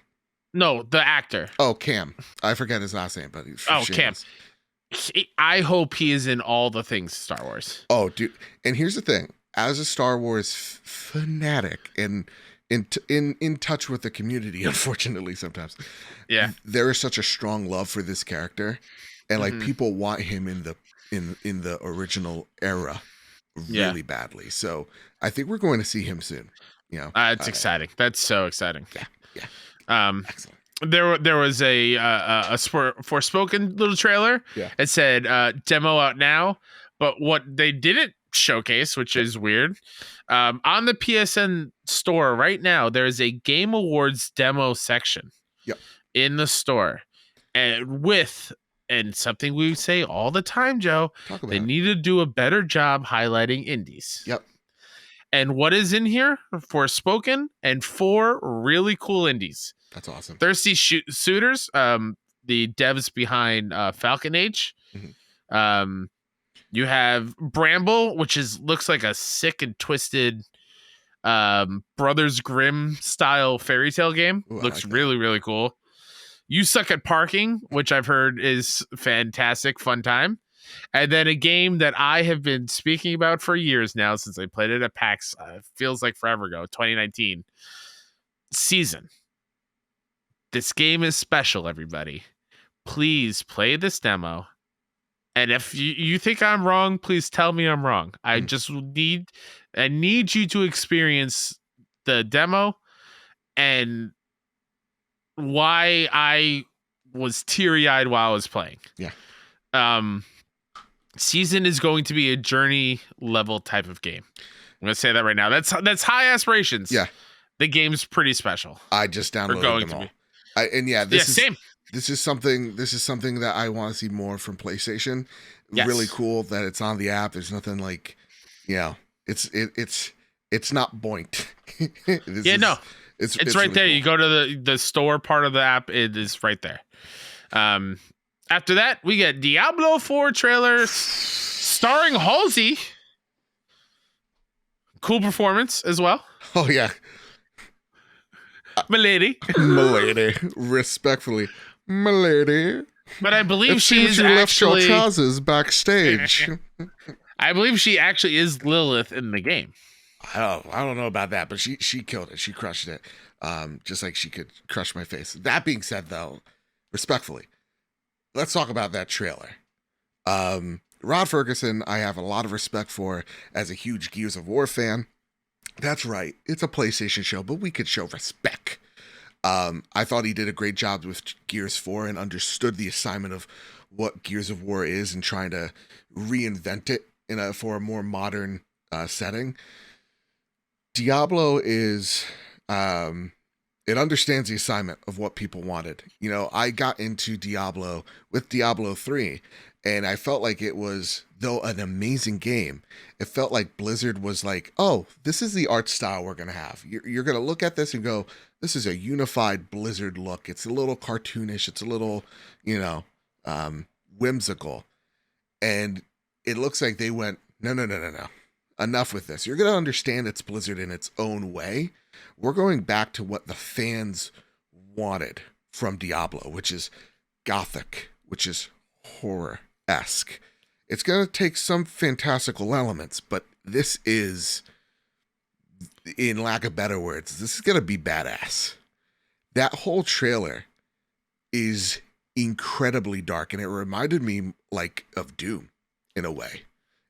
Speaker 2: No, the actor.
Speaker 1: Oh, Cam. I forget his last name, but he's
Speaker 2: Cam. I hope he is in all the things Star Wars.
Speaker 1: Oh, dude. And here's the thing. As a Star Wars fanatic and in touch with the community, unfortunately, sometimes.
Speaker 2: Yeah.
Speaker 1: There is such a strong love for this character. And like people want him in the original era really badly. So I think we're going to see him soon.
Speaker 2: It's exciting. That's so exciting.
Speaker 1: Yeah.
Speaker 2: Excellent. There was a Forspoken little trailer.
Speaker 1: Yeah.
Speaker 2: It said demo out now, but what they didn't showcase, which is weird, on the PSN store right now, there is a Game Awards demo section.
Speaker 1: Yep.
Speaker 2: In the store, and something we say all the time, Joe. They need to do a better job highlighting indies.
Speaker 1: Yep.
Speaker 2: And what is in here? Forspoken and 4 really cool indies.
Speaker 1: That's awesome.
Speaker 2: Thirsty Suitors, the devs behind Falcon Age.
Speaker 1: Mm-hmm.
Speaker 2: You have Bramble, which looks like a sick and twisted Brothers Grimm style fairy tale game.
Speaker 1: Ooh,
Speaker 2: looks really, really cool. You Suck at Parking, which I've heard is fantastic, fun time. And then a game that I have been speaking about for years now since I played it at PAX. Feels like forever ago, 2019. Season. This game is special, everybody. Please play this demo. And if you think I'm wrong, please tell me I'm wrong. I need you to experience the demo and why I was teary-eyed while I was playing.
Speaker 1: Yeah.
Speaker 2: Season is going to be a journey level type of game. I'm going to say that right now. That's high aspirations.
Speaker 1: Yeah.
Speaker 2: The game's pretty special.
Speaker 1: I just downloaded them all. This is something that I want to see more from PlayStation. Yes. Really cool that it's on the app. There's nothing like, it's not boinked. It's
Speaker 2: right
Speaker 1: really
Speaker 2: there.
Speaker 1: cool.
Speaker 2: You go to the store part of the app. It is right there. After that, we get Diablo 4 trailer starring Halsey. Cool performance as well.
Speaker 1: Oh yeah,
Speaker 2: milady.
Speaker 1: Respectfully, milady.
Speaker 2: But I believe she is
Speaker 1: left your trousers backstage.
Speaker 2: I believe she actually is Lilith in the game.
Speaker 1: I don't know about that, but she killed it. She crushed it. Just like she could crush my face. That being said, though, respectfully, let's talk about that trailer. Rod Ferguson, I have a lot of respect for as a huge Gears of War fan. That's right. It's a PlayStation show, but we could show respect. I thought he did a great job with Gears 4 and understood the assignment of what Gears of War is and trying to reinvent it for a more modern setting. Diablo is it understands the assignment of what people wanted. I got into Diablo with Diablo 3, and I felt like it was, though an amazing game, it felt like Blizzard was like, oh, this is the art style we're going to have. You're going to look at this and go, this is a unified Blizzard look. It's a little cartoonish. It's a little, whimsical. And it looks like they went, no. Enough with this. You're going to understand it's Blizzard in its own way. We're going back to what the fans wanted from Diablo, which is gothic, which is horror-esque. It's going to take some fantastical elements, but this is, in lack of better words, this is going to be badass. That whole trailer is incredibly dark, and it reminded me of Doom in a way.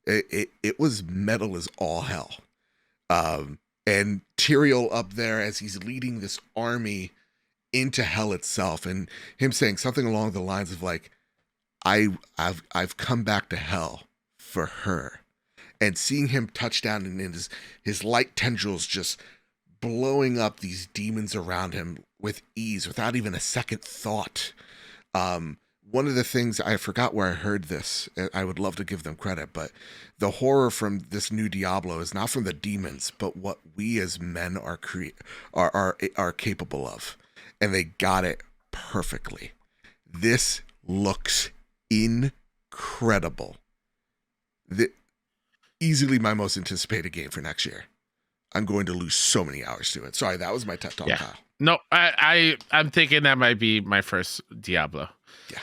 Speaker 1: It was metal as all hell. And Tyrael up there as he's leading this army into hell itself, and him saying something along the lines of I've come back to hell for her, and seeing him touch down and his light tendrils just blowing up these demons around him with ease without even a second thought. One of the things, I forgot where I heard this, I would love to give them credit, but the horror from this new Diablo is not from the demons, but what we as men are capable of. And they got it perfectly. This looks incredible. Easily my most anticipated game for next year. I'm going to lose so many hours to it. Sorry, that was my TED Talk, Kyle.
Speaker 2: No, I'm thinking that might be my first Diablo.
Speaker 1: Yeah.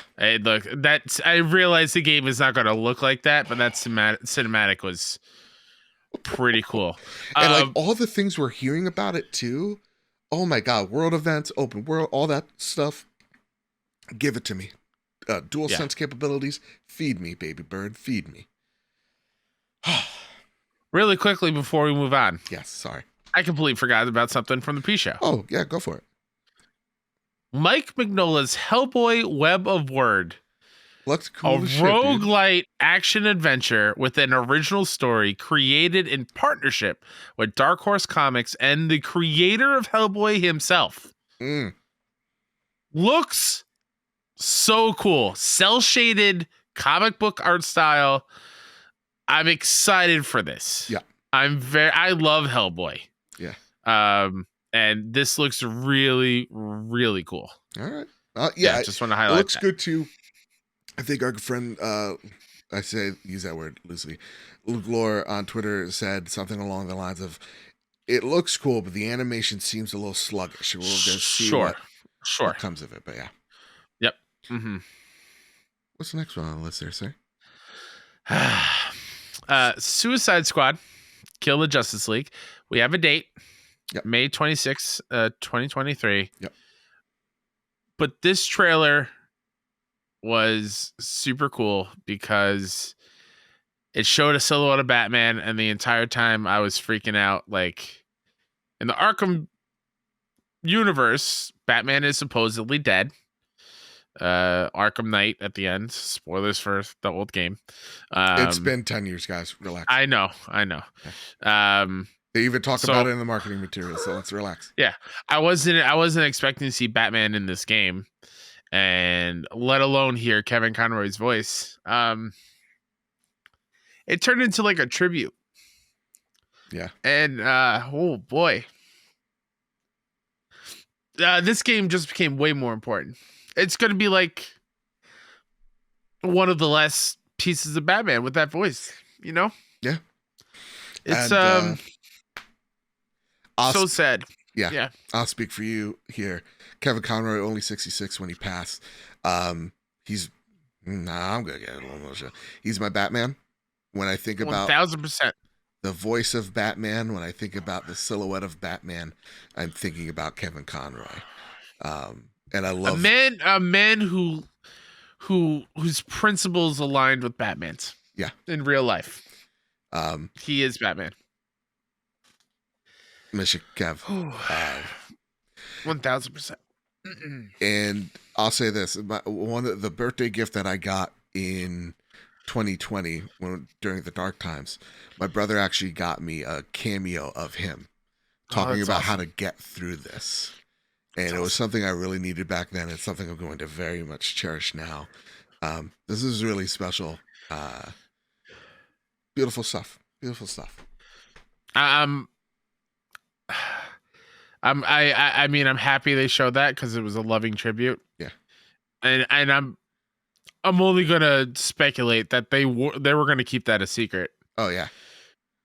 Speaker 2: I realize the game is not going to look like that, but that cinematic was pretty cool.
Speaker 1: And all the things we're hearing about it too. Oh my God, world events, open world, all that stuff. Give it to me. Dual sense capabilities. Feed me, baby bird. Feed me.
Speaker 2: Really quickly before we move on.
Speaker 1: Yes, sorry.
Speaker 2: I completely forgot about something from the pre-show.
Speaker 1: Oh, yeah, go for it.
Speaker 2: Mike Mignola's Hellboy Web of Word.
Speaker 1: Looks cool.
Speaker 2: A roguelite action adventure with an original story created in partnership with Dark Horse Comics and the creator of Hellboy himself. Looks so cool. Cel-shaded comic book art style. I'm excited for this.
Speaker 1: Yeah.
Speaker 2: I love Hellboy.
Speaker 1: Yeah.
Speaker 2: And this looks really, really cool.
Speaker 1: All right. Yeah.
Speaker 2: Just want to highlight
Speaker 1: it looks good too. I think our friend, use that word loosely, Luglore on Twitter said something along the lines of, it looks cool, but the animation seems a little sluggish. We'll just see what comes of it, but yeah.
Speaker 2: Yep. Mm-hmm.
Speaker 1: What's the next one on the list there, sir?
Speaker 2: Suicide Squad, Kill the Justice League. We have a date.
Speaker 1: Yep.
Speaker 2: May 26, 2023.
Speaker 1: Yep.
Speaker 2: But this trailer was super cool because it showed a silhouette of Batman, and the entire time I was freaking out. Like, in the Arkham universe, Batman is supposedly dead. Arkham Knight at the end. Spoilers for the old game.
Speaker 1: It's been 10 years, guys. Relax.
Speaker 2: I know.
Speaker 1: Okay. They even talk about it in the marketing material, so let's relax.
Speaker 2: Yeah. I wasn't expecting to see Batman in this game, and let alone hear Kevin Conroy's voice. It turned into like a tribute.
Speaker 1: Yeah.
Speaker 2: And oh boy. This game just became way more important. It's going to be like one of the last pieces of Batman with that voice, you know?
Speaker 1: Yeah.
Speaker 2: It's so sad.
Speaker 1: Yeah. I'll speak for you here. Kevin Conroy, only 66 when he passed. I'm going to get a little emotional. He's my Batman. When I think about
Speaker 2: 1000%.
Speaker 1: The voice of Batman, when I think about the silhouette of Batman, I'm thinking about Kevin Conroy. And I love
Speaker 2: a man whose principles aligned with Batman's.
Speaker 1: Yeah.
Speaker 2: In real life. He is Batman.
Speaker 1: Mr. Kev.
Speaker 2: 1000%.
Speaker 1: And I'll say this: the birthday gift that I got in 2020 during the dark times, my brother actually got me a cameo of him talking about how to get through this. And it was something I really needed back then. It's something I'm going to very much cherish now. This is really special. Beautiful stuff. Beautiful stuff.
Speaker 2: I mean, I'm happy they showed that because it was a loving tribute.
Speaker 1: Yeah.
Speaker 2: And I'm only gonna speculate that they were gonna keep that a secret.
Speaker 1: Oh yeah.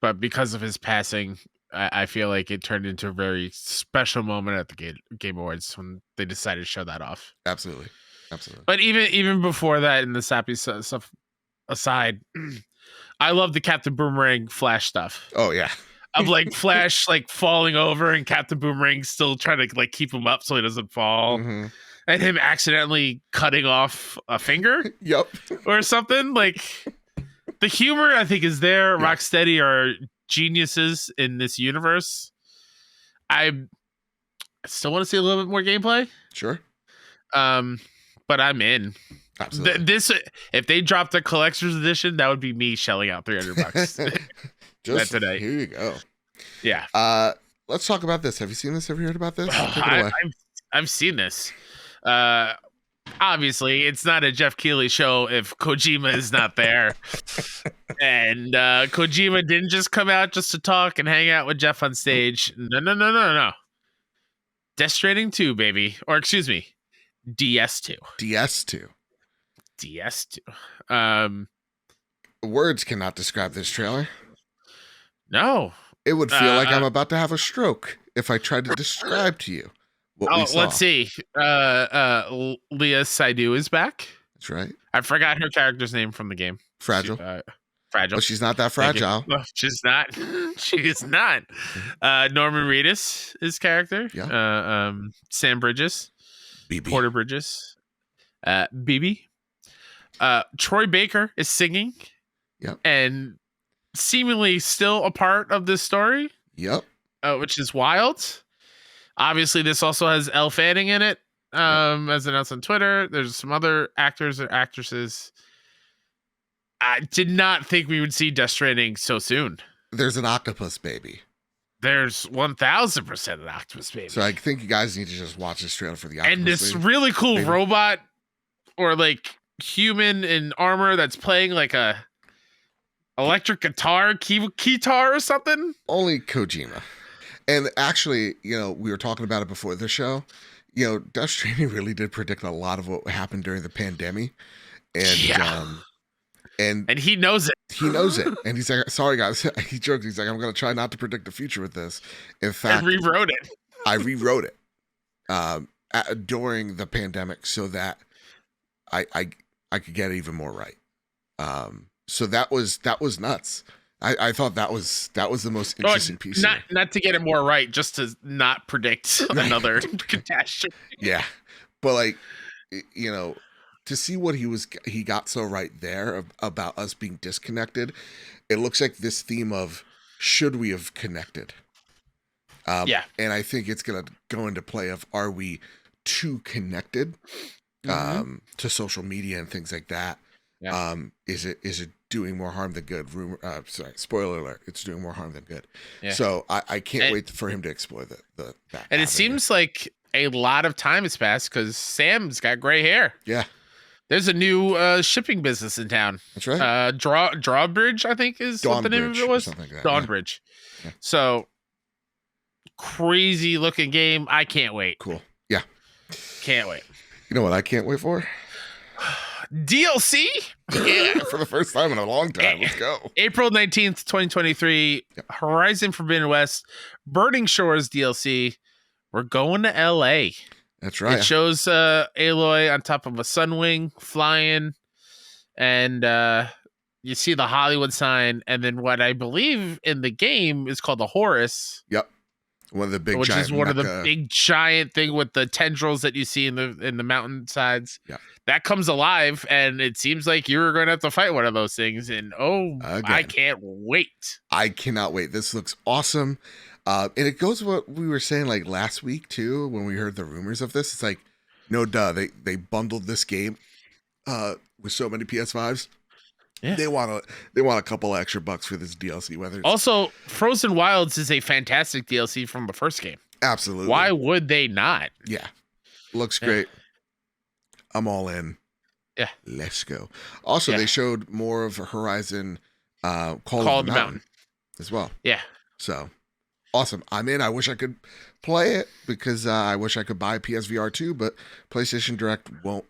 Speaker 2: But because of his passing, I feel like it turned into a very special moment at the Game Awards when they decided to show that off.
Speaker 1: Absolutely.
Speaker 2: But even before that, and the sappy stuff aside, I love the Captain Boomerang Flash stuff.
Speaker 1: Oh yeah.
Speaker 2: Of like Flash like falling over and Captain Boomerang still trying to like keep him up so he doesn't fall.
Speaker 1: Mm-hmm.
Speaker 2: And him accidentally cutting off a finger.
Speaker 1: Yep.
Speaker 2: Or something. Like, the humor, I think, is there. Yeah. Rocksteady are geniuses in this universe. I still want to see a little bit more gameplay.
Speaker 1: Sure.
Speaker 2: But I'm in.
Speaker 1: Absolutely.
Speaker 2: If they dropped a collector's edition, that would be me shelling out $300.
Speaker 1: Just
Speaker 2: today.
Speaker 1: Here you go.
Speaker 2: Yeah.
Speaker 1: Let's talk about this. Have you seen this? Have you heard about this?
Speaker 2: I've seen this. Obviously, it's not a Geoff Keighley show if Kojima is not there. And Kojima didn't just come out just to talk and hang out with Geoff on stage. No. Death Stranding 2, baby. Or excuse me, DS2. DS2.
Speaker 1: Words cannot describe this trailer.
Speaker 2: No.
Speaker 1: It would feel like I'm about to have a stroke if I tried to describe to you what we saw.
Speaker 2: Let's see. Leah Seydoux is back.
Speaker 1: That's right.
Speaker 2: I forgot her character's name from the game.
Speaker 1: Fragile.
Speaker 2: Fragile.
Speaker 1: But she's not that fragile.
Speaker 2: No, she's not. She is not. Norman Reedus, his character.
Speaker 1: Yeah.
Speaker 2: Sam Bridges.
Speaker 1: BB.
Speaker 2: Porter Bridges. BB. Troy Baker is singing.
Speaker 1: Yep.
Speaker 2: And seemingly still a part of this story.
Speaker 1: Yep.
Speaker 2: which is wild. Obviously, this also has Elle Fanning in it, as announced on Twitter. There's some other actors or actresses. I did not think we would see Death Stranding so soon.
Speaker 1: There's an octopus baby.
Speaker 2: There's 1,000% an octopus baby.
Speaker 1: So I think you guys need to just watch this trailer for the octopus
Speaker 2: and this
Speaker 1: baby.
Speaker 2: really cool robot or like human in armor that's playing like a electric guitar, keytar or something.
Speaker 1: Only Kojima. And actually, you know, we were talking about it before the show. You know, Death Stranding really did predict a lot of what happened during the pandemic. And
Speaker 2: and he knows it.
Speaker 1: He knows it. And he's like, sorry guys. He joked. He's like, I'm going to try not to predict the future with this. In fact,
Speaker 2: I rewrote it.
Speaker 1: I rewrote it during the pandemic so that I could get it even more right. So that was nuts. I thought that was the most interesting piece.
Speaker 2: Not to get it more right, just to not predict another catastrophe.
Speaker 1: Yeah, but like, you know, to see what he got so right there about us being disconnected, it looks like this theme of should we have connected? And I think it's gonna go into play of are we too connected to social media and things like that? Yeah. Is it doing more harm than good? Spoiler alert, it's doing more harm than good. Yeah. So I can't wait for him to explore that.
Speaker 2: And it seems like a lot of time has passed because Sam's got gray hair.
Speaker 1: Yeah.
Speaker 2: There's a new shipping business in town.
Speaker 1: That's right.
Speaker 2: Drawbridge, I think is what the name of it was.
Speaker 1: Like that,
Speaker 2: Dawnbridge. Yeah. So crazy looking game. I can't wait.
Speaker 1: Cool. Yeah.
Speaker 2: Can't wait.
Speaker 1: You know what I can't wait for?
Speaker 2: DLC?
Speaker 1: Yeah, for the first time in a long time. Let's go.
Speaker 2: April 19th, 2023. Yep. Horizon Forbidden West, Burning Shores DLC. We're going to LA.
Speaker 1: That's right.
Speaker 2: It shows Aloy on top of a sunwing flying, and you see the Hollywood sign, and then what I believe in the game is called the Horus.
Speaker 1: Yep. One of the big,
Speaker 2: which
Speaker 1: giant
Speaker 2: is one of the big giant thing with the tendrils that you see in the mountainsides.
Speaker 1: Yeah.
Speaker 2: That comes alive, and it seems like you're going to have to fight one of those things. And I can't wait.
Speaker 1: I cannot wait. This looks awesome. And it goes what we were saying like last week too, when we heard the rumors of this. It's like, no duh, they bundled this game with so many PS5s. Yeah. They want a couple extra bucks for this DLC. Whether it's...
Speaker 2: Also, Frozen Wilds is a fantastic DLC from the first game.
Speaker 1: Absolutely.
Speaker 2: Why would they not?
Speaker 1: Yeah, looks great. I'm all in.
Speaker 2: Yeah,
Speaker 1: let's go. Also, they showed more of Horizon Call of the Mountain as well.
Speaker 2: Yeah,
Speaker 1: so awesome. I'm in. I wish I could play it because I wish I could buy PSVR 2, but PlayStation Direct won't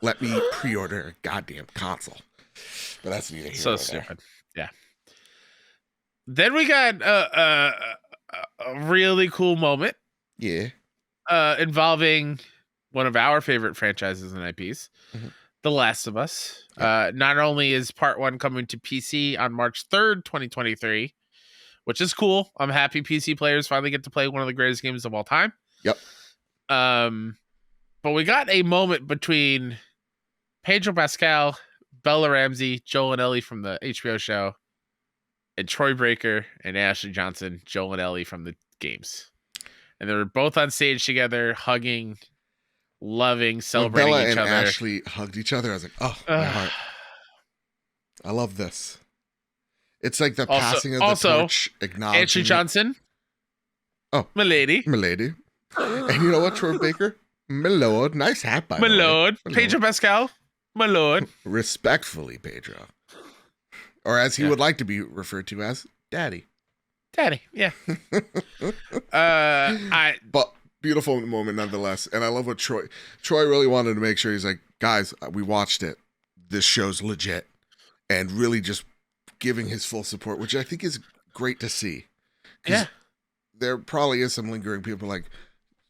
Speaker 1: let me pre-order a goddamn console. But that's neither here nor there.
Speaker 2: Stupid. Yeah. Then we got a really cool moment.
Speaker 1: Yeah.
Speaker 2: Involving one of our favorite franchises and IPs, The Last of Us. Yeah. Not only is part 1 coming to PC on March 3rd, 2023, which is cool. I'm happy PC players finally get to play one of the greatest games of all time.
Speaker 1: Yep.
Speaker 2: But we got a moment between Pedro Pascal, Bella Ramsey, Joel and Ellie from the HBO show, and Troy Baker and Ashley Johnson, Joel and Ellie from the games. And they were both on stage together, hugging, loving, celebrating
Speaker 1: Bella
Speaker 2: each
Speaker 1: and
Speaker 2: other.
Speaker 1: Ashley hugged each other. I was like, oh, my heart. I love this. It's like the passing of the torch, acknowledging
Speaker 2: Ashley Johnson.
Speaker 1: Oh,
Speaker 2: Milady.
Speaker 1: And you know what, Troy Baker? My lord. Nice hat, by the way.
Speaker 2: My lord. Pedro Pascal. My lord.
Speaker 1: Respectfully, Pedro. Or as he would like to be referred to as, Daddy.
Speaker 2: Daddy, yeah.
Speaker 1: But beautiful moment nonetheless. And I love what Troy really wanted to make sure. He's like, guys, we watched it. This show's legit. And really just giving his full support, which I think is great to see.
Speaker 2: Yeah.
Speaker 1: There probably is some lingering people like,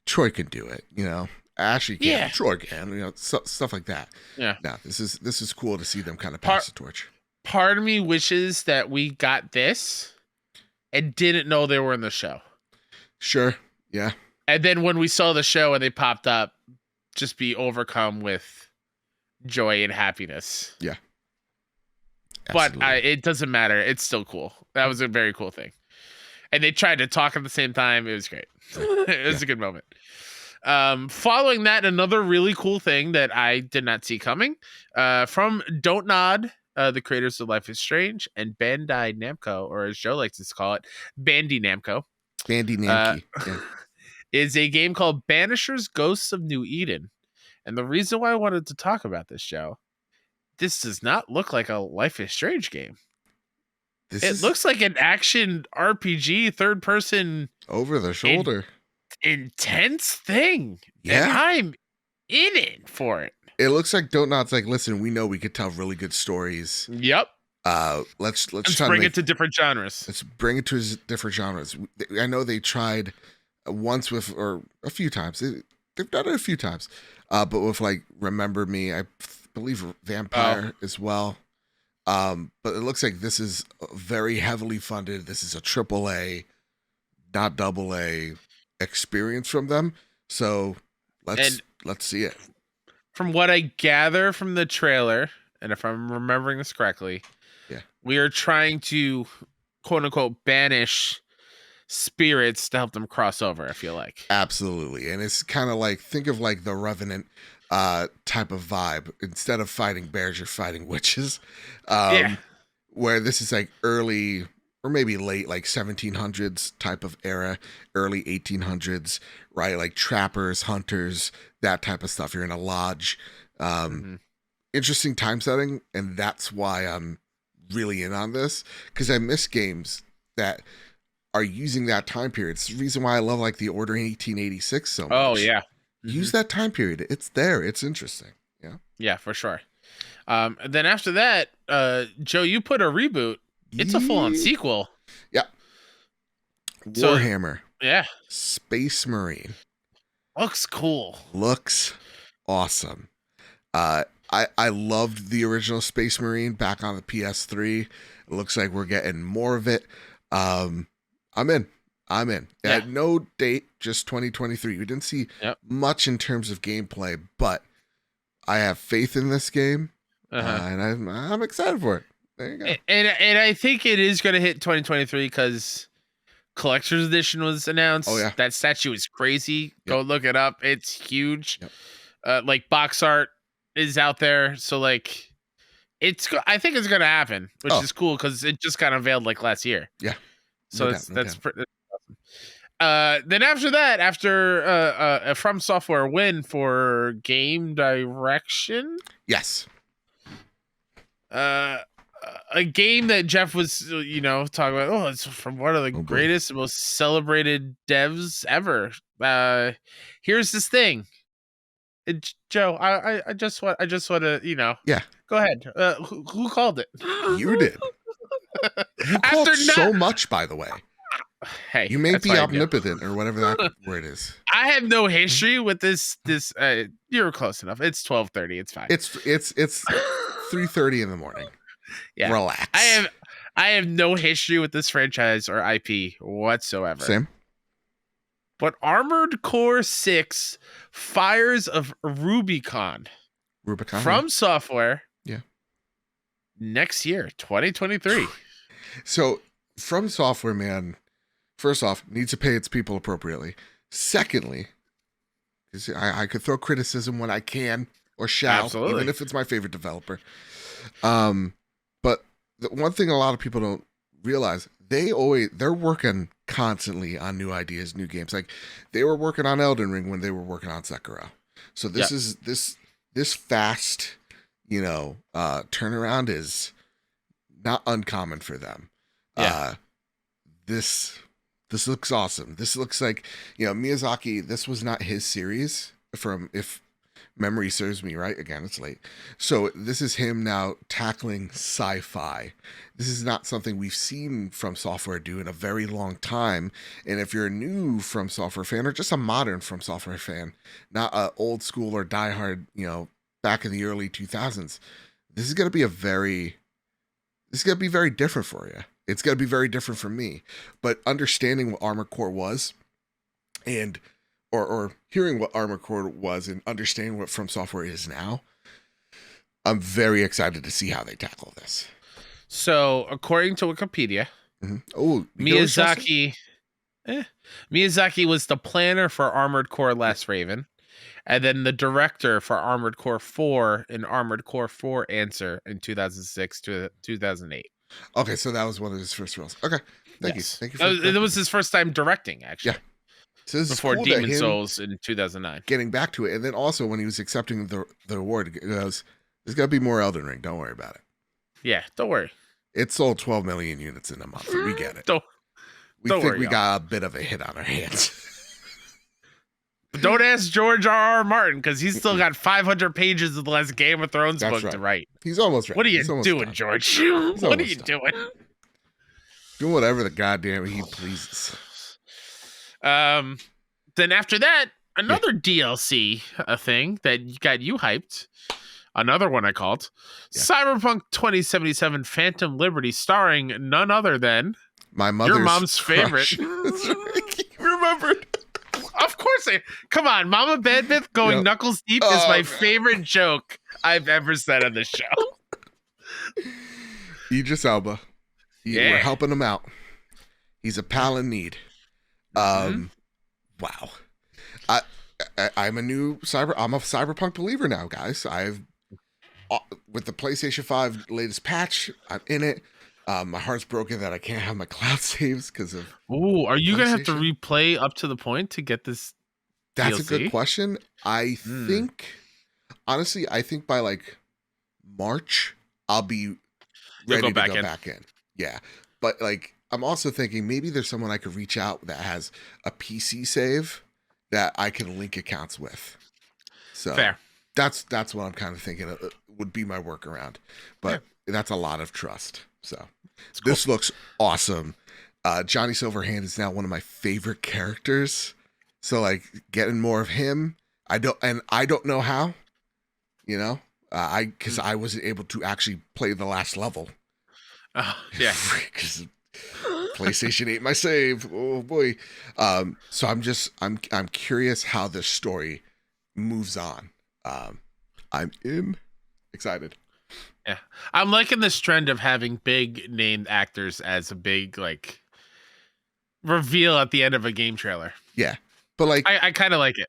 Speaker 1: Troy can do it, you know. Ashley can,
Speaker 2: yeah.
Speaker 1: Troy can, you know, stuff like that.
Speaker 2: Yeah.
Speaker 1: Now, this is cool to see them kind of pass the torch.
Speaker 2: Part of me wishes that we got this and didn't know they were in the show.
Speaker 1: Sure. Yeah.
Speaker 2: And then when we saw the show and they popped up, just be overcome with joy and happiness.
Speaker 1: Yeah.
Speaker 2: Absolutely. But it doesn't matter. It's still cool. That was a very cool thing. and they tried to talk at the same time. It was great. It was a good moment. Following that, another really cool thing that I did not see coming from Don't Nod, the creators of Life is Strange, and Bandai Namco, or as Joe likes to call it, Bandy Namco.
Speaker 1: Bandy Namco.
Speaker 2: Is a game called Banishers Ghosts of New Eden. And the reason why I wanted to talk about this, Joe, this does not look like a Life is Strange game. It looks like an action RPG, third person,
Speaker 1: over the shoulder,
Speaker 2: intense thing. Yeah, and I'm in it for it.
Speaker 1: It looks like Don't Nod's like, listen, we know we could tell really good stories.
Speaker 2: Yep.
Speaker 1: Let's
Speaker 2: bring it to different genres.
Speaker 1: Let's bring it to different genres. I know they tried once with, or a few times. They've done it a few times, but with like Remember Me, I believe Vampire as well. But it looks like this is very heavily funded. This is a AAA, not AA experience from them. So let's see it.
Speaker 2: From what I gather from the trailer, and if I'm remembering this correctly, we are trying to quote unquote banish spirits to help them cross over, I feel like.
Speaker 1: Absolutely. And it's kind of like, think of like the Revenant type of vibe. Instead of fighting bears, you're fighting witches. Where this is like early or maybe late, like 1700s type of era, early 1800s, right? Like trappers, hunters, that type of stuff. You're in a lodge. Interesting time setting. And that's why I'm really in on this, because I miss games that are using that time period. It's the reason why I love like The Order 1886 so much.
Speaker 2: Oh, yeah.
Speaker 1: Use that time period. It's there. It's interesting. Yeah.
Speaker 2: Yeah, for sure. Then after that, Joe, you put a reboot. It's a full-on sequel.
Speaker 1: Yeah. Warhammer.
Speaker 2: Yeah.
Speaker 1: Space Marine.
Speaker 2: Looks cool.
Speaker 1: Looks awesome. I loved the original Space Marine back on the PS3. It looks like we're getting more of it. I'm in. At no date, just 2023. We didn't see much in terms of gameplay, but I have faith in this game, and I'm excited for it. There you go.
Speaker 2: And I think it is going to hit 2023 because Collector's Edition was announced.
Speaker 1: Oh, yeah.
Speaker 2: That statue is crazy. Go look it up. It's huge. Like box art is out there, so like I think it's going to happen, which is cool because it just got unveiled like last year.
Speaker 1: Yeah.
Speaker 2: So that's pretty awesome. Then after that, after a From Software win for game direction,
Speaker 1: yes,
Speaker 2: a game that Geoff was talking about. Oh, it's from one of the greatest, most celebrated devs ever. Here's this thing, Joe. I just want to Go ahead. Who called it?
Speaker 1: You did. You called so much, by the way.
Speaker 2: Hey,
Speaker 1: you may be omnipotent or whatever that word is.
Speaker 2: I have no history with this. You're close enough. It's 12:30. It's fine.
Speaker 1: It's 3:30 in the morning.
Speaker 2: Yeah,
Speaker 1: relax.
Speaker 2: I have no history with this franchise or IP whatsoever.
Speaker 1: Same.
Speaker 2: But Armored Core 6: Fires of Rubicon from Software.
Speaker 1: Yeah.
Speaker 2: Next year, 2023.
Speaker 1: So From Software, man, first off, needs to pay its people appropriately. Secondly, because I could throw criticism when I can or shall, even if it's my favorite developer. But the one thing a lot of people don't realize, they're working constantly on new ideas, new games. Like they were working on Elden Ring when they were working on Sekiro. So this is this fast, turnaround is not uncommon for them. This looks awesome. This looks like, Miyazaki, this was not his series from, if memory serves me right. Again, it's late. So this is him now tackling sci-fi. This is not something we've seen From Software do in a very long time. And if you're a new From Software fan or just a modern From Software fan, not a old school or diehard, back in the early 2000s, this is going to be very different for you. It's going to be very different for me. But understanding what Armored Core was and or hearing what Armored Core was and understanding what From Software is now, I'm very excited to see how they tackle this.
Speaker 2: So, according to Wikipedia,
Speaker 1: Mm-hmm. Oh,
Speaker 2: Miyazaki. Miyazaki was the planner for Armored Core Last Raven, and then the director for Armored Core 4 and Armored Core 4 Answer in 2006 to 2008.
Speaker 1: Okay, so that was one of his first roles. Okay, thank you. Thank you.
Speaker 2: It was his first time directing, actually.
Speaker 1: Yeah. So this
Speaker 2: before
Speaker 1: is cool
Speaker 2: Demon Souls in 2009.
Speaker 1: Getting back to it, and then also when he was accepting the award, he goes, "There's got to be more Elden Ring. Don't worry about it."
Speaker 2: Yeah, don't worry.
Speaker 1: It sold 12 million units in a month. We get it. We think we got a bit of a hit on our hands.
Speaker 2: Don't ask George R.R. Martin, because he's still got 500 pages of the last Game of Thrones book to write.
Speaker 1: He's almost ready.
Speaker 2: What are you doing, George? What are you doing?
Speaker 1: Doing whatever the goddamn he pleases.
Speaker 2: Then after that, another DLC thing that got you hyped. Another one I called Cyberpunk 2077 Phantom Liberty, starring none other than your mom's favorite.
Speaker 1: Remembered.
Speaker 2: Of course, come on, Mama Bedbith going knuckles deep is my favorite joke I've ever said on this show.
Speaker 1: Idris Elba. We're helping him out. He's a pal in need. Wow. I'm a Cyberpunk believer now, guys. With the PlayStation 5 latest patch, I'm in it. My heart's broken that I can't have my cloud saves because of.
Speaker 2: Ooh, are you gonna have to replay up to the point to get this?
Speaker 1: That's
Speaker 2: DLC?
Speaker 1: A good question. I think, honestly, by like March, I'll be ready to go back in. Yeah, but like I'm also thinking maybe there's someone I could reach out that has a PC save that I can link accounts with. So
Speaker 2: fair.
Speaker 1: That's what I'm kind of thinking would be my workaround, but that's a lot of trust. So this looks awesome. Johnny Silverhand is now one of my favorite characters. So like getting more of him, I don't know how, because I wasn't able to actually play the last level.
Speaker 2: Yeah.
Speaker 1: Because PlayStation ate my save. Oh boy. So I'm curious how this story moves on. I'm excited.
Speaker 2: Yeah. I'm liking this trend of having big named actors as a big like reveal at the end of a game trailer.
Speaker 1: Yeah. But like
Speaker 2: I kind of like it.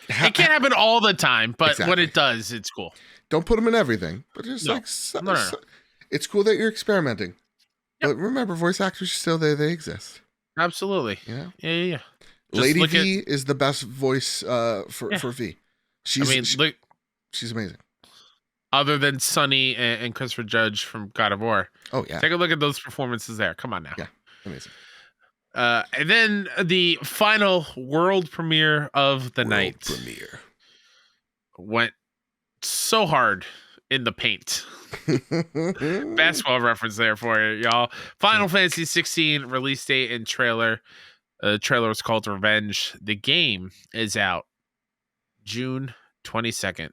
Speaker 2: It can't happen all the time, but when it does, it's cool.
Speaker 1: Don't put them in everything, but just no. It's cool that you're experimenting. Yep. But remember, voice actors are still there. They exist.
Speaker 2: Absolutely. Yeah.
Speaker 1: Lady V is the best voice for V. She's amazing.
Speaker 2: Other than Sonny and Christopher Judge from God of War.
Speaker 1: Oh, yeah.
Speaker 2: Take a look at those performances there. Come on now.
Speaker 1: Yeah, amazing.
Speaker 2: And then the final world premiere of the night. Went so hard in the paint. Basketball reference there for you, y'all. Final Fantasy 16 release date and trailer. The trailer was called Revenge. The game is out June 22nd,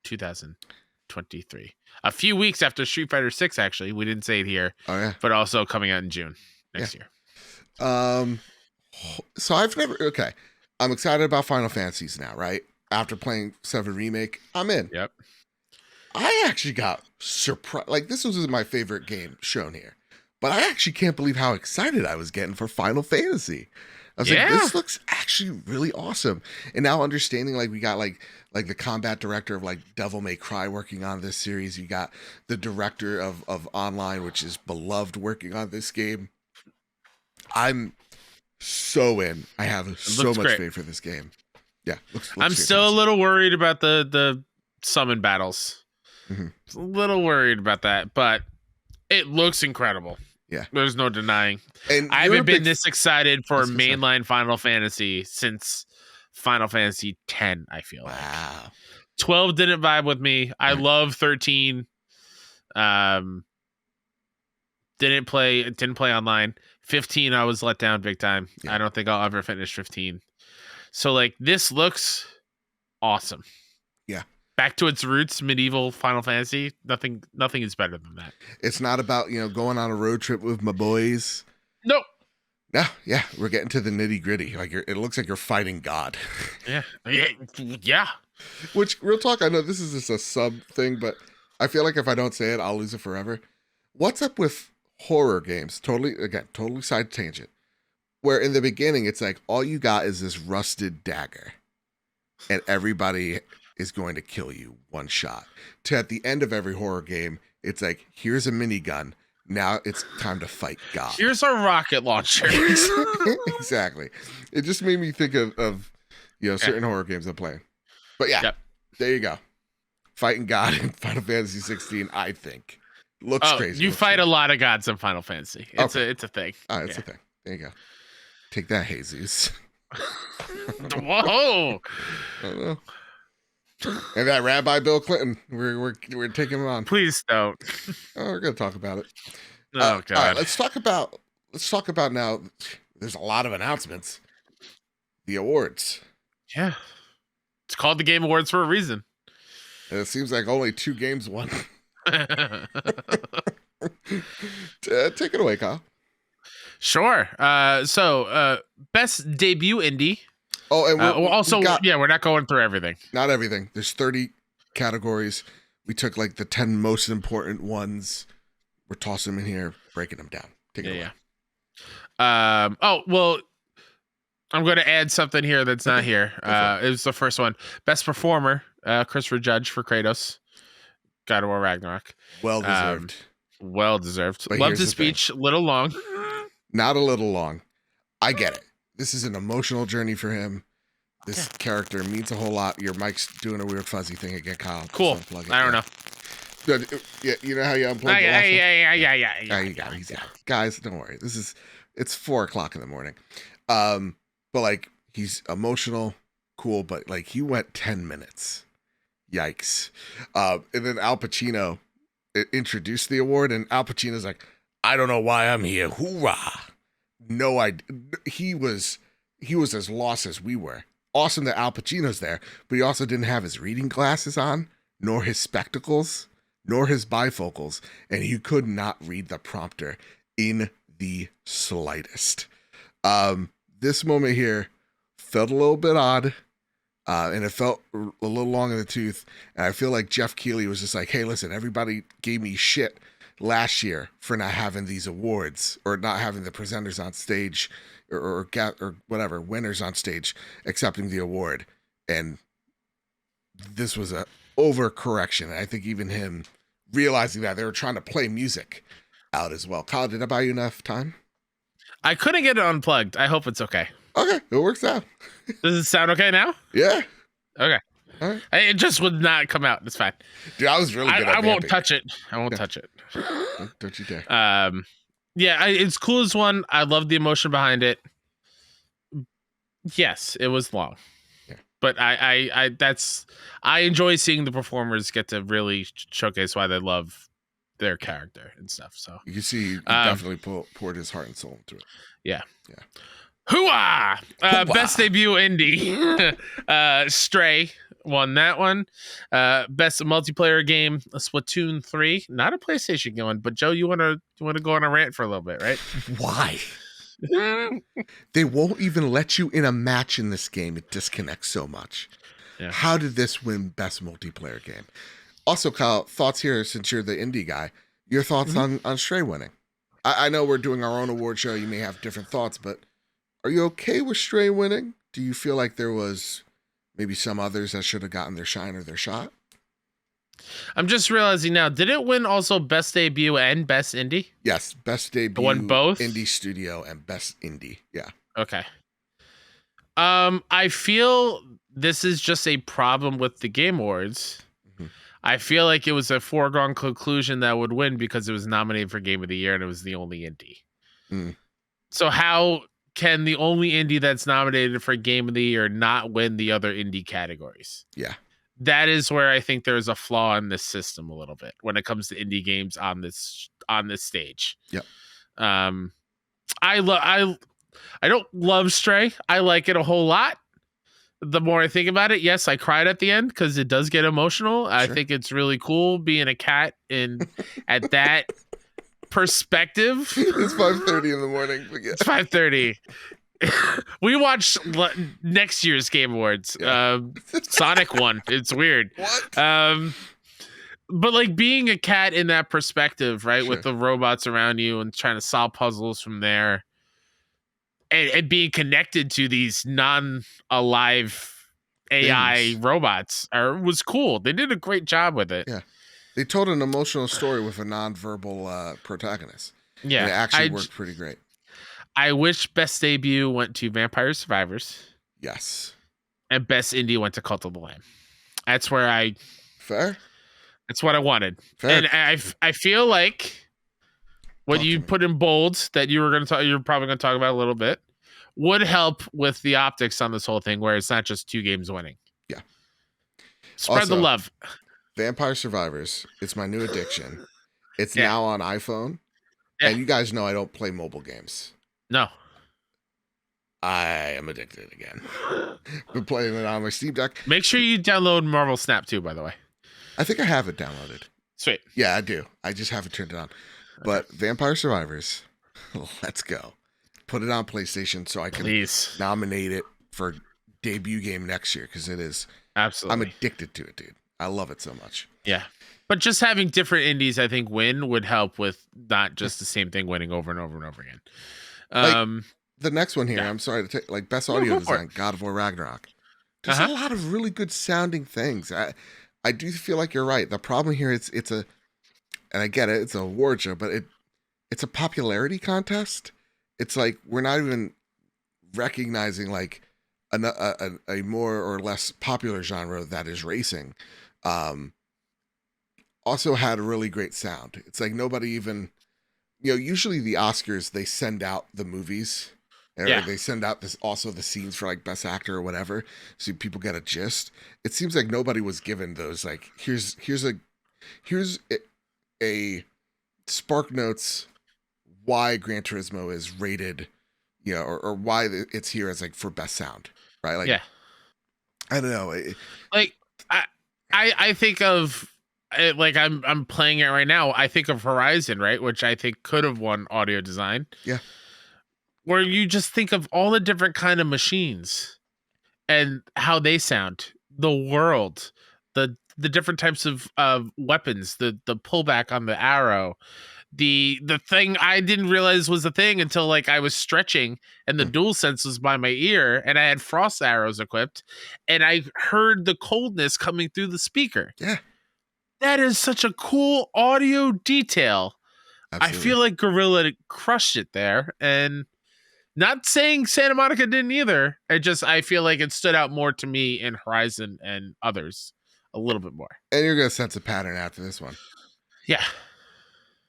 Speaker 2: 2023. A few weeks after Street Fighter 6, actually. We didn't say it here.
Speaker 1: Oh, yeah.
Speaker 2: But also coming out in June next year.
Speaker 1: So I'm excited about Final Fantasies now, right? After playing 7 Remake, I'm in.
Speaker 2: Yep.
Speaker 1: I actually got surprised. Like, this was my favorite game shown here. But I actually can't believe how excited I was getting for Final Fantasy. I was like, this looks actually really awesome. And now understanding, like, we got like the combat director of like Devil May Cry working on this series. You got the director of Online, which is beloved, working on this game. I'm so in. I have so much faith for this game. Yeah.
Speaker 2: I'm still a little worried about the summon battles. Mm-hmm. A little worried about that, but it looks incredible.
Speaker 1: Yeah.
Speaker 2: There's no denying.
Speaker 1: And
Speaker 2: I haven't been this excited for mainline Final Fantasy since Final Fantasy X, I feel like. 12 didn't vibe with me. I love 13. Didn't play online. 15, I was let down big time. Yeah. I don't think I'll ever finish 15. So like this looks awesome.
Speaker 1: Yeah.
Speaker 2: Back to its roots, medieval Final Fantasy. Nothing is better than that.
Speaker 1: It's not about, going on a road trip with my boys.
Speaker 2: Nope.
Speaker 1: No, yeah, we're getting to the nitty gritty. Like it looks like you're fighting God.
Speaker 2: Yeah.
Speaker 1: Which, real talk, I know this is just a sub thing, but I feel like if I don't say it, I'll lose it forever. What's up with horror games, totally side tangent, where in the beginning it's like all you got is this rusted dagger and everybody is going to kill you one shot, to at the end of every horror game it's like, here's a minigun, now it's time to fight God,
Speaker 2: here's a rocket launcher.
Speaker 1: Exactly. It just made me think of certain horror games I'm playing. But yeah, There you go. Fighting God in Final Fantasy 16, I think. Looks crazy.
Speaker 2: You fight a lot of gods in Final Fantasy. It's a thing.
Speaker 1: Oh, it's a thing. There you go. Take that, Jesus.
Speaker 2: Whoa.
Speaker 1: I don't know. And that Rabbi Bill Clinton, we're taking him on.
Speaker 2: Please don't.
Speaker 1: We're gonna talk about it.
Speaker 2: Oh God.
Speaker 1: All right, let's talk about now. There's a lot of announcements. The awards.
Speaker 2: Yeah. It's called the Game Awards for a reason.
Speaker 1: And it seems like only 2 games won. Take it away, Kyle.
Speaker 2: Sure. So best debut indie.
Speaker 1: Oh, and
Speaker 2: we're not going through everything.
Speaker 1: Not everything. There's 30 categories. We took like the 10 most important ones. We're tossing them in here, breaking them down. Take it away.
Speaker 2: Yeah. I'm going to add something here that's not here. It was the first one. Best performer, Christopher Judge for Kratos. God of War Ragnarok.
Speaker 1: Well deserved.
Speaker 2: Well deserved. Loved his speech. A little long.
Speaker 1: Not a little long. I get it. This is an emotional journey for him. This character means a whole lot. Your mic's doing a weird fuzzy thing again, Kyle.
Speaker 2: Cool. I don't know.
Speaker 1: Yeah, you know how you unplug
Speaker 2: Yeah.
Speaker 1: You got it. He's out. Guys, don't worry. It's 4:00 in the morning. But like, he's emotional, cool, but like he went 10 minutes. Yikes. And then Al Pacino introduced the award, and Al Pacino's like, I don't know why I'm here. Hoorah. No idea. He was as lost as we were. Awesome that Al Pacino's there, but he also didn't have his reading glasses on, nor his spectacles, nor his bifocals, and he could not read the prompter in the slightest. This moment here felt a little bit odd, and it felt a little long in the tooth, and I feel like Geoff Keighley was just like, hey, listen, everybody gave me shit last year for not having these awards, or not having the presenters on stage, or whatever, winners on stage accepting the award, and this was a overcorrection. And I think even him realizing that they were trying to play music out as well. Kyle, did I buy you enough time?
Speaker 2: I couldn't get it unplugged. I hope it's okay.
Speaker 1: Okay, it works out.
Speaker 2: Does it sound okay now?
Speaker 1: Yeah.
Speaker 2: Okay.
Speaker 1: All right.
Speaker 2: It just would not come out. It's fine.
Speaker 1: Dude, I was really good at
Speaker 2: I won't touch it. Touch it.
Speaker 1: Don't you dare.
Speaker 2: Yeah, it's cool as one. I love the emotion behind it. Yes, it was long.
Speaker 1: Yeah.
Speaker 2: But I enjoy seeing the performers get to really showcase why they love their character and stuff. So
Speaker 1: you can see he definitely poured his heart and soul into it.
Speaker 2: Yeah.
Speaker 1: Yeah.
Speaker 2: Hooah! Best debut indie. Stray won that one. Best multiplayer game, Splatoon 3. Not a PlayStation game, but Joe, you wanna go on a rant for a little bit, right?
Speaker 1: Why? They won't even let you in a match in this game. It disconnects so much. Yeah. How did this win best multiplayer game? Also, Kyle, thoughts here, since you're the indie guy. Your thoughts on Stray winning? I know we're doing our own award show. You may have different thoughts, but are you okay with Stray winning? Do you feel like there was maybe some others that should have gotten their shine or their shot?
Speaker 2: I'm just realizing now, did it win also best debut and best indie?
Speaker 1: Yes, best debut,
Speaker 2: won both?
Speaker 1: Indie studio and best indie. Yeah.
Speaker 2: Okay. I feel this is just a problem with the Game Awards. Mm-hmm. I feel like it was a foregone conclusion that would win because it was nominated for Game of the Year and it was the only indie. Mm. So how can the only indie that's nominated for Game of the Year not win the other indie categories?
Speaker 1: Yeah.
Speaker 2: That is where I think there's a flaw in this system a little bit when it comes to indie games on this stage.
Speaker 1: Yep.
Speaker 2: I don't love Stray. I like it a whole lot. The more I think about it, yes, I cried at the end because it does get emotional. Sure. I think it's really cool being a cat and at that perspective.
Speaker 1: It's 5:30 in the morning.
Speaker 2: It's 5:30. We watched next year's Game Awards. Yeah. Sonic won. It's weird.
Speaker 1: What?
Speaker 2: But like being a cat in that perspective, right,
Speaker 1: Sure.
Speaker 2: with the robots around you and trying to solve puzzles from there, and being connected to these non-alive AI robots was cool. They did a great job with it.
Speaker 1: Yeah, they told an emotional story with a non-verbal protagonist.
Speaker 2: Yeah,
Speaker 1: and it actually worked pretty great.
Speaker 2: I wish best debut went to Vampire Survivors.
Speaker 1: Yes.
Speaker 2: And best indie went to Cult of the Lamb. That's where
Speaker 1: Fair.
Speaker 2: That's what I wanted.
Speaker 1: Fair.
Speaker 2: And I feel like what you put in bold that you're probably going to talk about a little bit would help with the optics on this whole thing, where it's not just 2 games winning.
Speaker 1: Yeah.
Speaker 2: Spread also, the love.
Speaker 1: Vampire Survivors. It's my new addiction. It's now on iPhone. Yeah. And you guys know I don't play mobile games.
Speaker 2: No.
Speaker 1: I am addicted again. Been playing it on my Steam Deck.
Speaker 2: Make sure you download Marvel Snap too, by the way.
Speaker 1: I think I have it downloaded.
Speaker 2: Sweet.
Speaker 1: Yeah, I do. I just haven't turned it on. But Vampire Survivors, let's go. Put it on PlayStation so I can nominate it for debut game next year, because it is.
Speaker 2: Absolutely.
Speaker 1: I'm addicted to it, dude. I love it so much.
Speaker 2: Yeah. But just having different indies, I think, win would help with not just the same thing winning over and over and over again.
Speaker 1: Like, the next one here, I'm sorry to take, like, best audio design, God of War Ragnarok. There's a lot of really good sounding things. I do feel like you're right. The problem here is it's a, and I get it, it's a award show, but it's a popularity contest. It's like we're not even recognizing like a more or less popular genre that is racing. Also had a really great sound. It's like nobody even, usually the Oscars, they send out the movies. Or they send out also the scenes for like best actor or whatever, so people get a gist. It seems like nobody was given those, like, here's a Spark Notes why Gran Turismo is rated, or why it's here as like for best sound, right? Like, I don't know.
Speaker 2: Like I think of it, like I'm playing it right now. I think of Horizon, right, which I think could have won audio design.
Speaker 1: Yeah.
Speaker 2: Where you just think of all the different kind of machines and how they sound, the world, the different types of weapons, the pullback on the arrow, the thing I didn't realize was a thing until like I was stretching and the DualSense was by my ear and I had frost arrows equipped and I heard the coldness coming through the speaker.
Speaker 1: Yeah.
Speaker 2: That is such a cool audio detail. Absolutely. I feel like Guerrilla crushed it there, and not saying Santa Monica didn't either. I feel like it stood out more to me in Horizon and others a little bit more.
Speaker 1: And you're going to sense a pattern after this one.
Speaker 2: Yeah.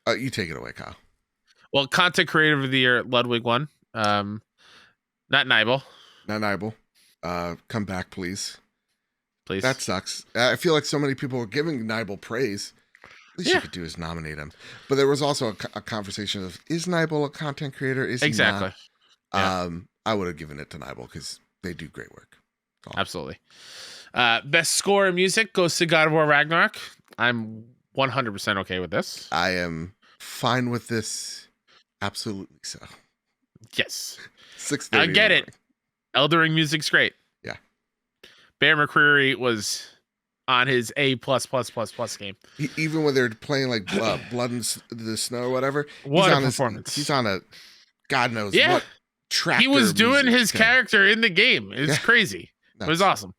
Speaker 1: You take it away, Kyle.
Speaker 2: Well, Content Creator of the Year, Ludwig won. Not Nibel.
Speaker 1: Not Nibel. Come back, please.
Speaker 2: Please.
Speaker 1: That sucks. I feel like so many people were giving Nibel praise. Least you could do is nominate him. But there was also a conversation of, is Nibel a content creator? Is he not? Yeah. I would have given it to Nibel because they do great work.
Speaker 2: Absolutely. Best score in music goes to God of War Ragnarok. I'm 100% okay with this.
Speaker 1: I am fine with this. Absolutely so.
Speaker 2: Yes.
Speaker 1: 6:30.
Speaker 2: I get it. Elden Ring music's great.
Speaker 1: Yeah.
Speaker 2: Bear McCreary was on his A+++ game.
Speaker 1: Even when they're playing like Blood in the Snow or whatever.
Speaker 2: What a performance.
Speaker 1: He's on a God knows what track.
Speaker 2: He was doing his character in the game. It's crazy. Nuts. It was awesome.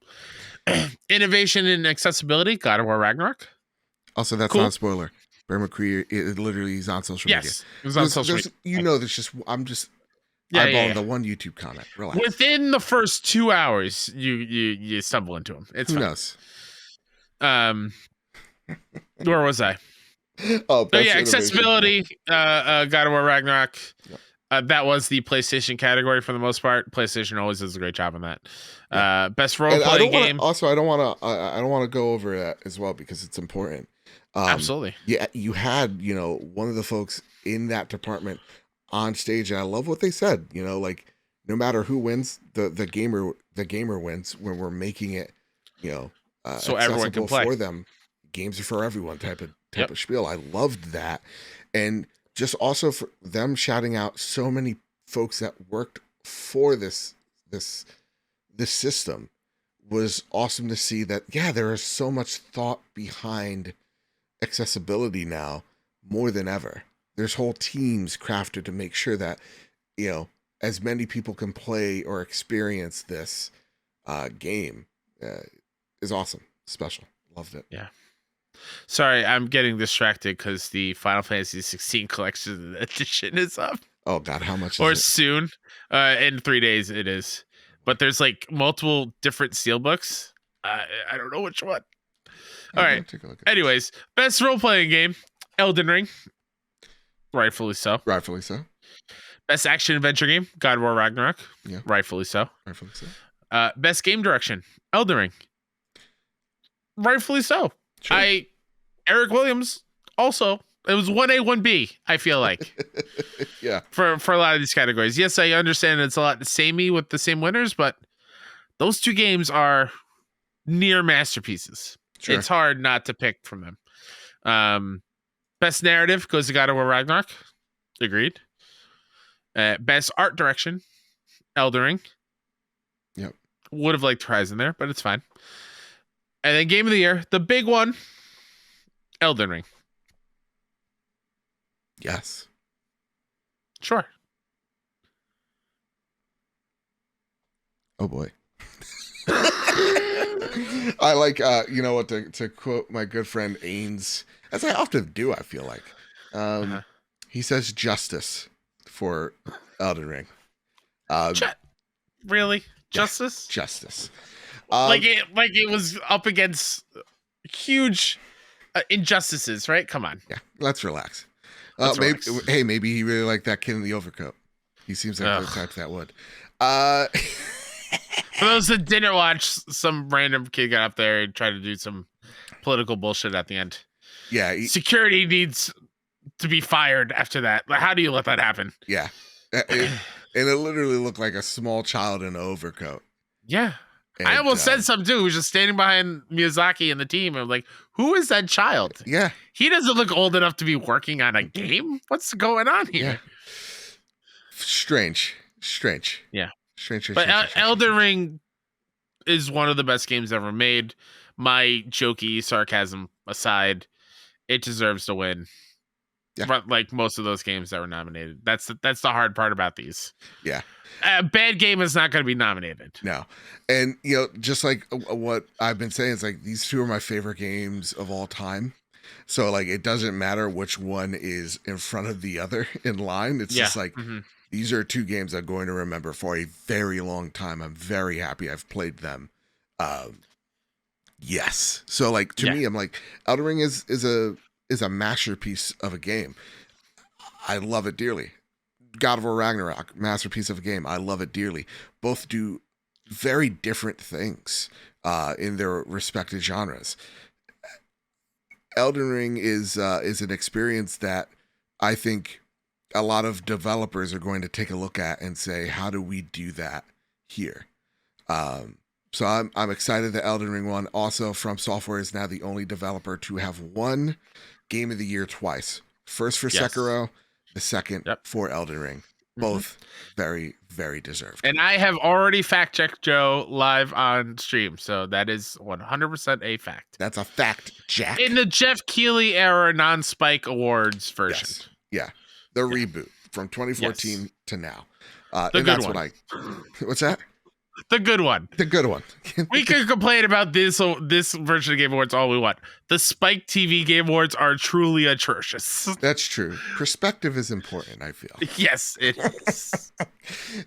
Speaker 2: Innovation in accessibility, God of War Ragnarok.
Speaker 1: Also, that's not a spoiler. Bear McCreary, literally, he's on social media.
Speaker 2: Yes, he was on social media.
Speaker 1: I'm just eyeballing the one YouTube comment. Relax.
Speaker 2: Within the first 2 hours, you stumble into him. It's
Speaker 1: Who
Speaker 2: fine.
Speaker 1: knows?
Speaker 2: Where was I? Accessibility. God of War Ragnarok. Yep. That was the PlayStation category for the most part. PlayStation always does a great job on that. Yeah. Best role playing game.
Speaker 1: Also, I don't want to go over that as well because it's important.
Speaker 2: Absolutely.
Speaker 1: Yeah, you had one of the folks in that department on stage, and I love what they said. Like no matter who wins, the gamer wins when we're making it.
Speaker 2: So everyone can play
Speaker 1: for them. Games are for everyone type of spiel. I loved that, and just also for them shouting out so many folks that worked for this system was awesome to see that. Yeah, there is so much thought behind accessibility now more than ever. There's whole teams crafted to make sure that, as many people can play or experience this game is awesome. Special. Loved it.
Speaker 2: Yeah. Sorry, I'm getting distracted because the Final Fantasy 16 collection edition is up.
Speaker 1: Oh God, how much?
Speaker 2: Or soon? In 3 days it is. But there's like multiple different steelbooks. I don't know which one. All right. Anyways, best role playing game, Elden Ring. Rightfully so.
Speaker 1: Rightfully so.
Speaker 2: Best action adventure game, God of War Ragnarok.
Speaker 1: Yeah.
Speaker 2: Rightfully so.
Speaker 1: Rightfully so.
Speaker 2: Best game direction, Elden Ring. Rightfully so. Sure. Eric Williams also. It was 1A, 1B, I feel like.
Speaker 1: Yeah.
Speaker 2: For a lot of these categories. Yes, I understand it's a lot samey with the same winners, but those two games are near masterpieces. Sure. It's hard not to pick from them. Best narrative goes to God of War Ragnarok. Agreed. Best art direction, Elden Ring.
Speaker 1: Yep.
Speaker 2: Would have liked Horizon there, but it's fine. And then game of the year, the big one, Elden Ring.
Speaker 1: Yes.
Speaker 2: Sure.
Speaker 1: Oh boy. I like, to quote my good friend Ains, as I often do, I feel like. He says justice for Elden Ring.
Speaker 2: Really? Justice?
Speaker 1: Yeah, justice.
Speaker 2: Like it was up against huge injustices, right? Come on.
Speaker 1: Yeah, let's relax.
Speaker 2: Relax.
Speaker 1: Maybe he really liked that kid in the overcoat. He seems like the type that would.
Speaker 2: For those that didn't watch, some random kid got up there and tried to do some political bullshit at the end.
Speaker 1: Yeah.
Speaker 2: Security needs to be fired after that. How do you let that happen?
Speaker 1: Yeah. And it literally looked like a small child in an overcoat.
Speaker 2: Yeah. And, I almost said something too. Who was just standing behind Miyazaki and the team. I'm like, who is that child?
Speaker 1: Yeah.
Speaker 2: He doesn't look old enough to be working on a game. What's going on here?
Speaker 1: Yeah. Strange.
Speaker 2: Yeah.
Speaker 1: Strange.
Speaker 2: But Elden Ring is one of the best games ever made. My jokey sarcasm aside, it deserves to win.
Speaker 1: Yeah.
Speaker 2: But like most of those games that were nominated. That's the hard part about these.
Speaker 1: Yeah.
Speaker 2: A bad game is not going to be nominated.
Speaker 1: No. And, just like what I've been saying, it's like these two are my favorite games of all time. So, like, it doesn't matter which one is in front of the other in line. It's just like, these are two games I'm going to remember for a very long time. I'm very happy I've played them. Yes. So, like, to me, I'm like, Elden Ring is a masterpiece of a game. I love it dearly. God of War Ragnarok, masterpiece of a game. I love it dearly. Both do very different things in their respective genres. Elden Ring is an experience that I think a lot of developers are going to take a look at and say, how do we do that here? So I'm excited that Elden Ring won. Also, From Software is now the only developer to have won Game of the Year twice. First for Sekiro, the second for Elden Ring. Both very, very deserved.
Speaker 2: And I have already fact-checked Joe live on stream, so that is 100% a fact.
Speaker 1: That's a fact, Jack.
Speaker 2: In the Geoff Keighley era non-Spike Awards version.
Speaker 1: Yes. Yeah. The reboot from 2014 to now.
Speaker 2: The
Speaker 1: and
Speaker 2: good
Speaker 1: that's
Speaker 2: one.
Speaker 1: What's that?
Speaker 2: The good one.
Speaker 1: The good one.
Speaker 2: We can complain about this version of Game Awards all we want. The Spike TV Game Awards are truly atrocious.
Speaker 1: That's true. Perspective is important, I feel.
Speaker 2: Yes, it is.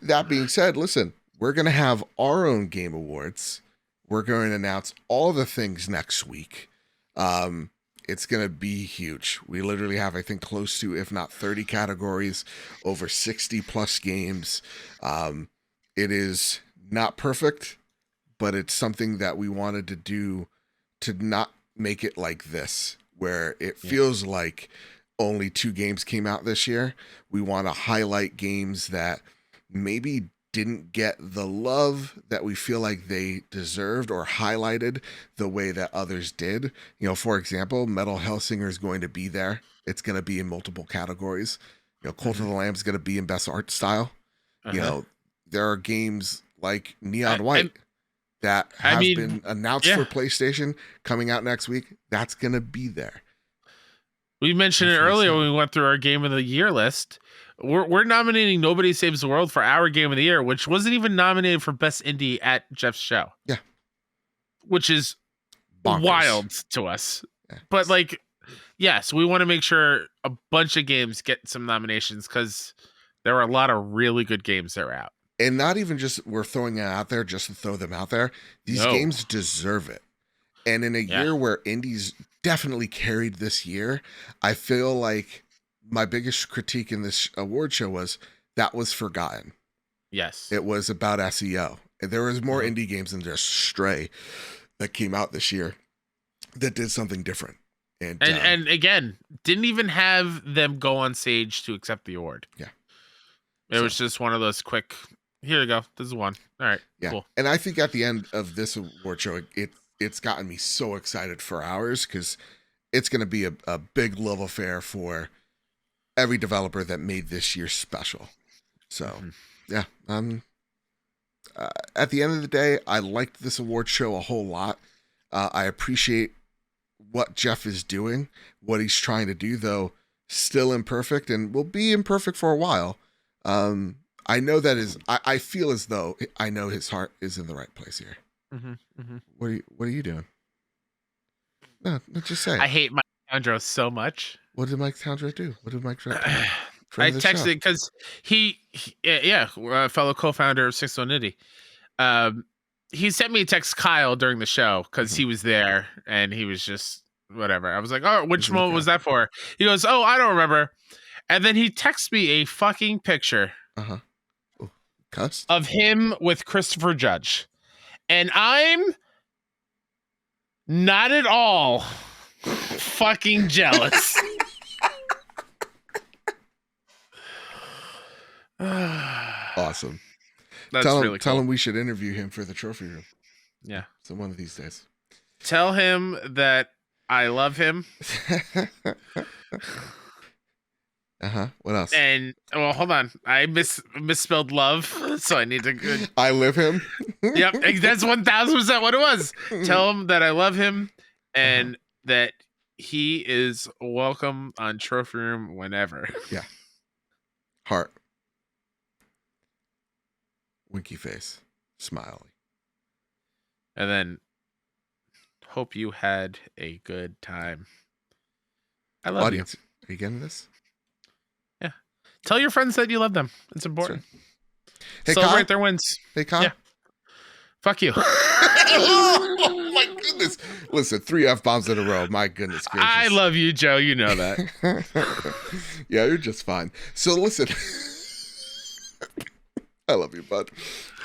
Speaker 1: That being said, listen, we're going to have our own Game Awards. We're going to announce all the things next week. It's going to be huge. We literally have, I think, close to, if not 30 categories, over 60 plus games. It is not perfect, but it's something that we wanted to do to not make it like this, where it feels like only 2 games came out this year. We want to highlight games that maybe didn't get the love that we feel like they deserved or highlighted the way that others did. For example, Metal Hellsinger is going to be there. It's going to be in multiple categories. Cult of the Lamb is going to be in best art style. There are games like Neon White that have been announced for PlayStation coming out next week. That's going to be there.
Speaker 2: We mentioned it earlier when we went through our Game of the Year list. We're nominating Nobody Saves the World for our Game of the Year, which wasn't even nominated for Best Indie at Geoff's show.
Speaker 1: Yeah.
Speaker 2: Which is bonkers. Wild to us.
Speaker 1: Yeah.
Speaker 2: But like, yes, we want to make sure a bunch of games get some nominations because there were a lot of really good games that were out.
Speaker 1: And not even just we're throwing it out there just to throw them out there. These games deserve it. And in a year where indies definitely carried this year, I feel like my biggest critique in this award show was that was forgotten.
Speaker 2: Yes.
Speaker 1: It was about SEO. And there was more indie games than just Stray that came out this year that did something different. And
Speaker 2: again, didn't even have them go on stage to accept the award.
Speaker 1: Yeah.
Speaker 2: It was just one of those quick, here you go. This is one. All right.
Speaker 1: Yeah.
Speaker 2: Cool.
Speaker 1: And I think at the end of this award show, it's gotten me so excited for ours because it's going to be a big love affair for every developer that made this year special. So, yeah. At the end of the day, I liked this award show a whole lot. I appreciate what Geoff is doing, what he's trying to do, though still imperfect and will be imperfect for a while. I know that I feel as though I know his heart is in the right place here. What are you doing? No, just say.
Speaker 2: I hate Mike Towndrow so much.
Speaker 1: What did Mike Towndrow do? What did Mike Towndrow do?
Speaker 2: I texted because he fellow co-founder of 609. He sent me a text, Kyle, during the show because he was there and he was just whatever. I was like, oh, which moment was that for? He goes, oh, I don't remember. And then he texts me a fucking picture of him with Christopher Judge. And I'm not at all fucking jealous.
Speaker 1: Awesome.
Speaker 2: That's
Speaker 1: really
Speaker 2: cool.
Speaker 1: Tell him we should interview him for the trophy room.
Speaker 2: Yeah.
Speaker 1: So one of these days.
Speaker 2: Tell him that I love him.
Speaker 1: What else?
Speaker 2: And well, hold on. I misspelled love, so I need to.
Speaker 1: I live him.
Speaker 2: Yep, that's 1000% what it was. Tell him that I love him and that he is welcome on Trophy Room whenever.
Speaker 1: Yeah. Heart. Winky face. Smiley.
Speaker 2: And then hope you had a good time. I love
Speaker 1: Audience, you. Are you getting this?
Speaker 2: Yeah. Tell your friends that you love them. It's important.
Speaker 1: Right. Hey,
Speaker 2: celebrate
Speaker 1: Kyle?
Speaker 2: their wins.
Speaker 1: Hey, Kyle?
Speaker 2: Yeah. Fuck you.
Speaker 1: Oh, my goodness. Listen, 3 F-bombs in a row. My goodness gracious.
Speaker 2: I love you, Joe. You know that.
Speaker 1: Yeah, you're just fine. So listen. I love you, bud.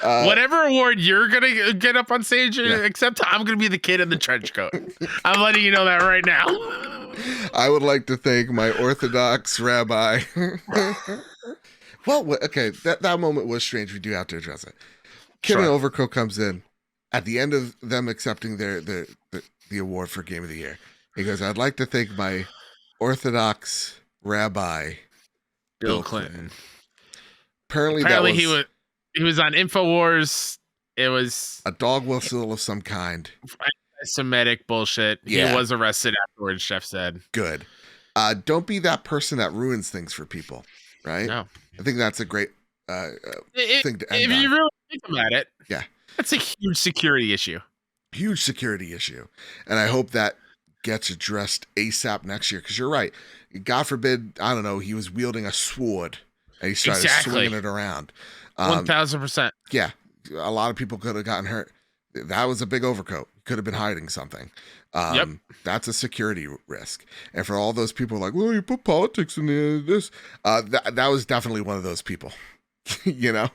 Speaker 2: Whatever award you're going to get up on stage, except I'm going to be the kid in the trench coat. I'm letting you know that right now.
Speaker 1: I would like to thank my Orthodox rabbi. Well, okay, that moment was strange. We do have to address it. Kevin Overcoat comes in at the end of them accepting the award for Game of the Year. He goes, I'd like to thank my Orthodox rabbi, Bill Clinton. Apparently
Speaker 2: he was on InfoWars. It was
Speaker 1: a dog whistle of some kind.
Speaker 2: Semitic bullshit. Yeah. He was arrested afterwards, Geoff said.
Speaker 1: Good. Don't be that person that ruins things for people, right?
Speaker 2: No.
Speaker 1: I think that's a great thing to end
Speaker 2: if
Speaker 1: on.
Speaker 2: you really think about it,
Speaker 1: yeah,
Speaker 2: that's a huge security issue.
Speaker 1: Huge security issue. And I hope that gets addressed ASAP next year, because you're right. God forbid, I don't know, he was wielding a sword and he started swinging it around.
Speaker 2: 1000%.
Speaker 1: Yeah, a lot of people could have gotten hurt. That was a big overcoat. Could have been hiding something. That's a security risk. And for all those people like, well, you put politics in this, that was definitely one of those people. You know,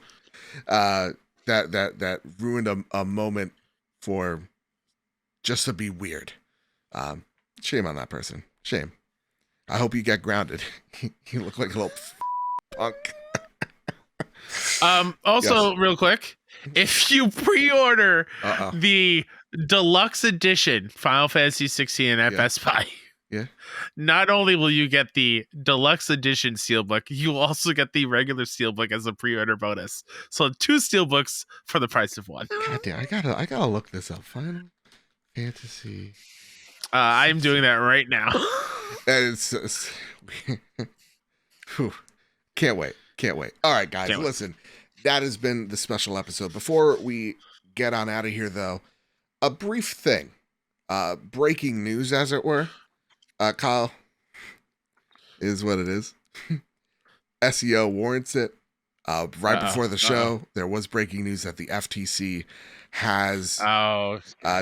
Speaker 1: that ruined a moment for just to be weird. Shame on that person. Shame. I hope you get grounded. You look like a little punk.
Speaker 2: Also, real quick, if you pre-order the deluxe edition Final Fantasy 16 at Best Buy, not only will you get the deluxe edition steelbook, you'll also get the regular steelbook as a pre-order bonus. So 2 steelbooks for the price of 1.
Speaker 1: God damn, I gotta look this up. Final Fantasy.
Speaker 2: I'm doing that right now.
Speaker 1: And can't wait. All right, guys, listen. That has been the special episode. Before we get on out of here, though, a brief thing. Breaking news, as it were. Kyle, is what it is. SEO warrants it. Right before the show, there was breaking news that the FTC has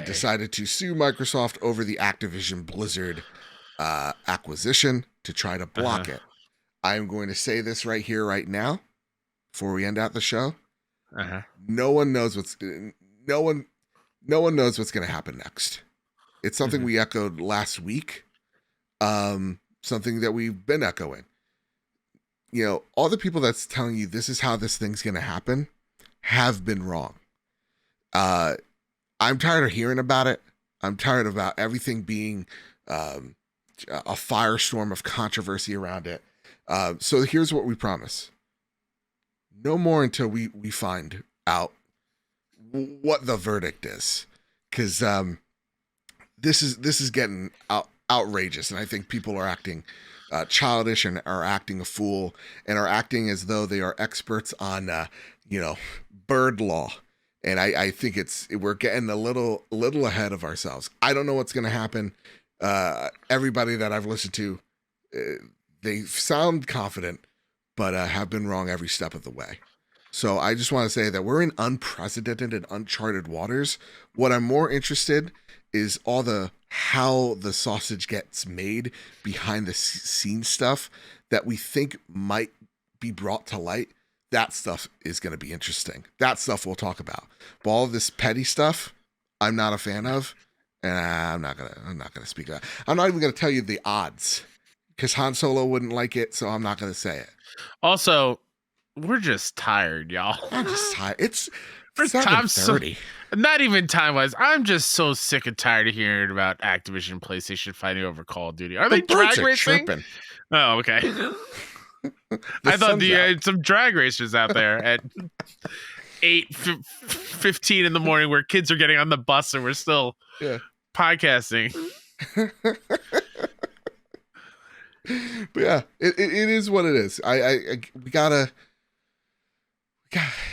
Speaker 1: decided to sue Microsoft over the Activision Blizzard acquisition to try to block it. I'm going to say this right here, right now, before we end out the show. No one knows what's going to happen next. It's something we echoed last week. Something that we've been echoing. You know, all the people that's telling you this is how this thing's going to happen have been wrong. I'm tired of hearing about it. I'm tired about everything being a firestorm of controversy around it. So here's what we promise. No more until we find out what the verdict is. Because this is getting outrageous, and I think people are acting childish and are acting a fool and are acting as though they are experts on bird law. And I think we're getting a little ahead of ourselves. I don't know what's going to happen. Everybody that I've listened to, they sound confident, but have been wrong every step of the way. So I just want to say that we're in unprecedented and uncharted waters. What I'm more interested is how the sausage gets made behind the scenes stuff that we think might be brought to light. That stuff is going to be interesting. That stuff we'll talk about. But all of this petty stuff, I'm not a fan of, and I'm not gonna speak of that. I'm not even gonna tell you the odds because Han Solo wouldn't like it, so I'm not gonna say it.
Speaker 2: Also, we're just tired, y'all.
Speaker 1: I'm just tired. It's 7:30.
Speaker 2: Not even time-wise. I'm just so sick and tired of hearing about Activision PlayStation fighting over Call of Duty. Are they drag racing? Chirping. Oh, okay. I thought you had some drag racers out there at 8:15 in the morning where kids are getting on the bus and we're still podcasting.
Speaker 1: But yeah, it is what it is. We gotta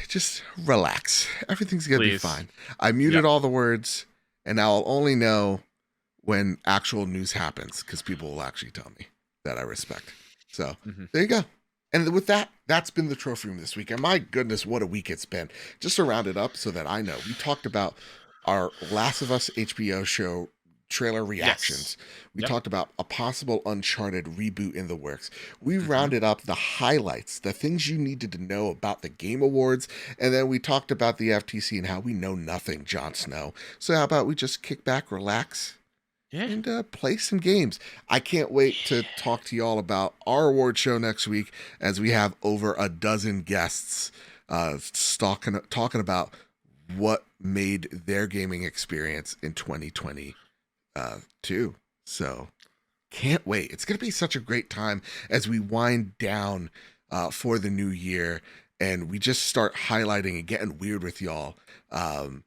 Speaker 1: just relax. Everything's gonna be fine. I muted all the words, and now I'll only know when actual news happens because people will actually tell me that I respect. So there you go. And with that, that's been the trophy room this week. And my goodness, what a week it's been. Just to round it up so that I know, we talked about our Last of Us HBO show trailer reactions. We talked about a possible Uncharted reboot in the works. We rounded up the highlights, the things you needed to know about the Game Awards, and then we talked about the FTC and how we know nothing, Jon Snow. So how about we just kick back, relax, and play some games. I can't wait to talk to you all about our award show next week as we have over a dozen guests talking about what made their gaming experience in 2020 too. So can't wait. It's going to be such a great time as we wind down for the new year and we just start highlighting and getting weird with y'all and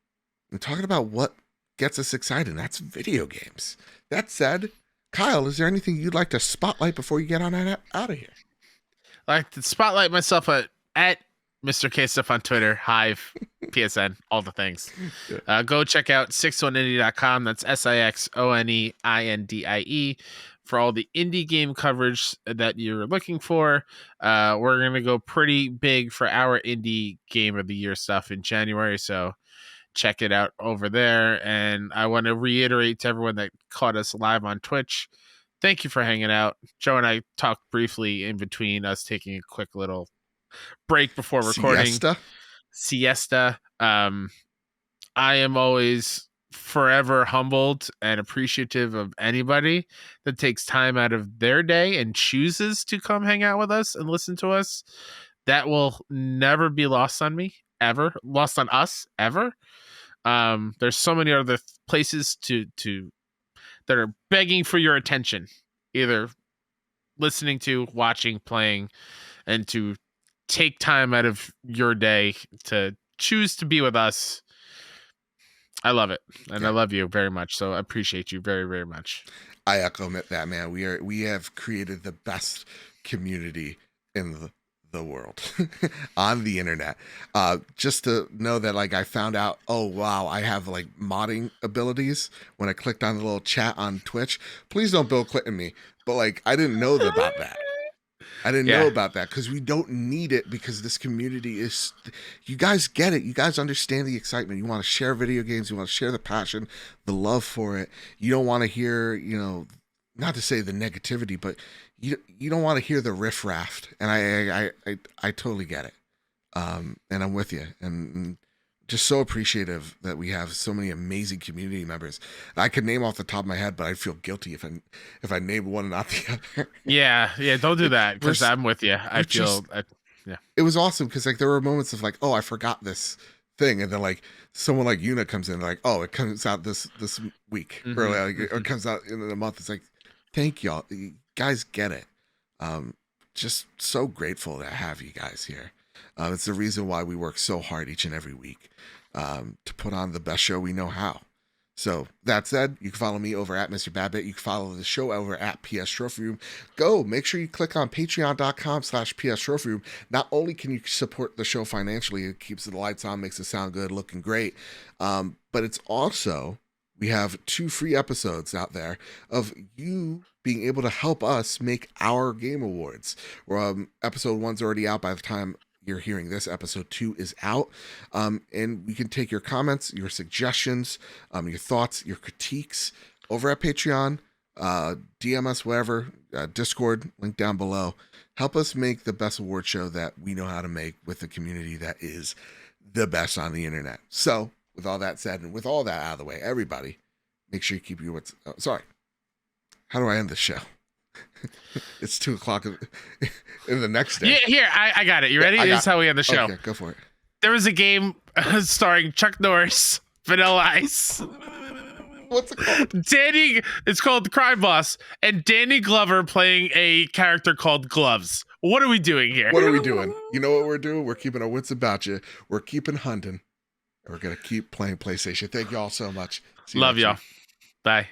Speaker 1: talking about what gets us excited. That's video games. That said, Kyle, is there anything you'd like to spotlight before you get on out of here?
Speaker 2: I like to spotlight myself at Mr. K Stuff on Twitter, Hive, PSN, all the things. Go check out 61indie.com. That's SIXONEINDIE for all the indie game coverage that you're looking for. We're going to go pretty big for our indie game of the year stuff in January. So check it out over there. And I want to reiterate to everyone that caught us live on Twitch, thank you for hanging out. Joe and I talked briefly in between us taking a quick little break before recording. Siesta. I am always forever humbled and appreciative of anybody that takes time out of their day and chooses to come hang out with us and listen to us. That will never be lost on me, ever. Lost on us, ever. There's so many other places to that are begging for your attention, either listening to, watching, playing, and to take time out of your day to choose to be with us. I love it, and I love you very much. So I appreciate you very, very much.
Speaker 1: I echo that, man. We have created the best community in the world on the internet. Just to know that, like, I found out, oh wow, I have like modding abilities when I clicked on the little chat on Twitch. Please don't Bill Clinton me, but like I didn't know about that. I didn't know about that because we don't need it, because this community is, you guys get it. You guys understand the excitement. You want to share video games. You want to share the passion, the love for it. You don't want to hear, not to say the negativity, but you don't want to hear the riffraff. And I totally get it. And I'm with you. And just so appreciative that we have so many amazing community members. I could name off the top of my head, but I'd feel guilty if I named one and not the other.
Speaker 2: Yeah, don't do that, because I'm with you.
Speaker 1: It was awesome because like there were moments of like, oh, I forgot this thing, and then like someone like Una comes in, like, oh, it comes out this week, or like it comes out in a month. It's like, thank y'all, you guys get it. Just so grateful to have you guys here. It's the reason why we work so hard each and every week to put on the best show we know how. So that said, you can follow me over at Mr. Babbitt. You can follow the show over at PS Trophy Room. Go, make sure you click on patreon.com/PS Trophy Room. Not only can you support the show financially, it keeps the lights on, makes it sound good, looking great. But it's also, we have 2 free episodes out there of you being able to help us make our game awards. Episode 1's already out by the time you're hearing this. Episode 2 is out, and we can take your comments, your suggestions, your thoughts, your critiques over at Patreon, DM us, whatever, Discord, link down below. Help us make the best award show that we know how to make with the community that is the best on the internet. So with all that said, and with all that out of the way, everybody, make sure you keep your wits. Sorry, how do I end this show? It's 2:00 in the next day.
Speaker 2: Yeah, here, I got it. You ready? This is how we end the show.
Speaker 1: Okay, go for it.
Speaker 2: There was a game starring Chuck Norris, Vanilla Ice.
Speaker 1: What's it called?
Speaker 2: It's called Crime Boss, and Danny Glover playing a character called Gloves. What are we doing here?
Speaker 1: What are we doing? You know what we're doing? We're keeping our wits about you. We're keeping hunting. And we're going to keep playing PlayStation. Thank you all so much.
Speaker 2: Love y'all. Bye.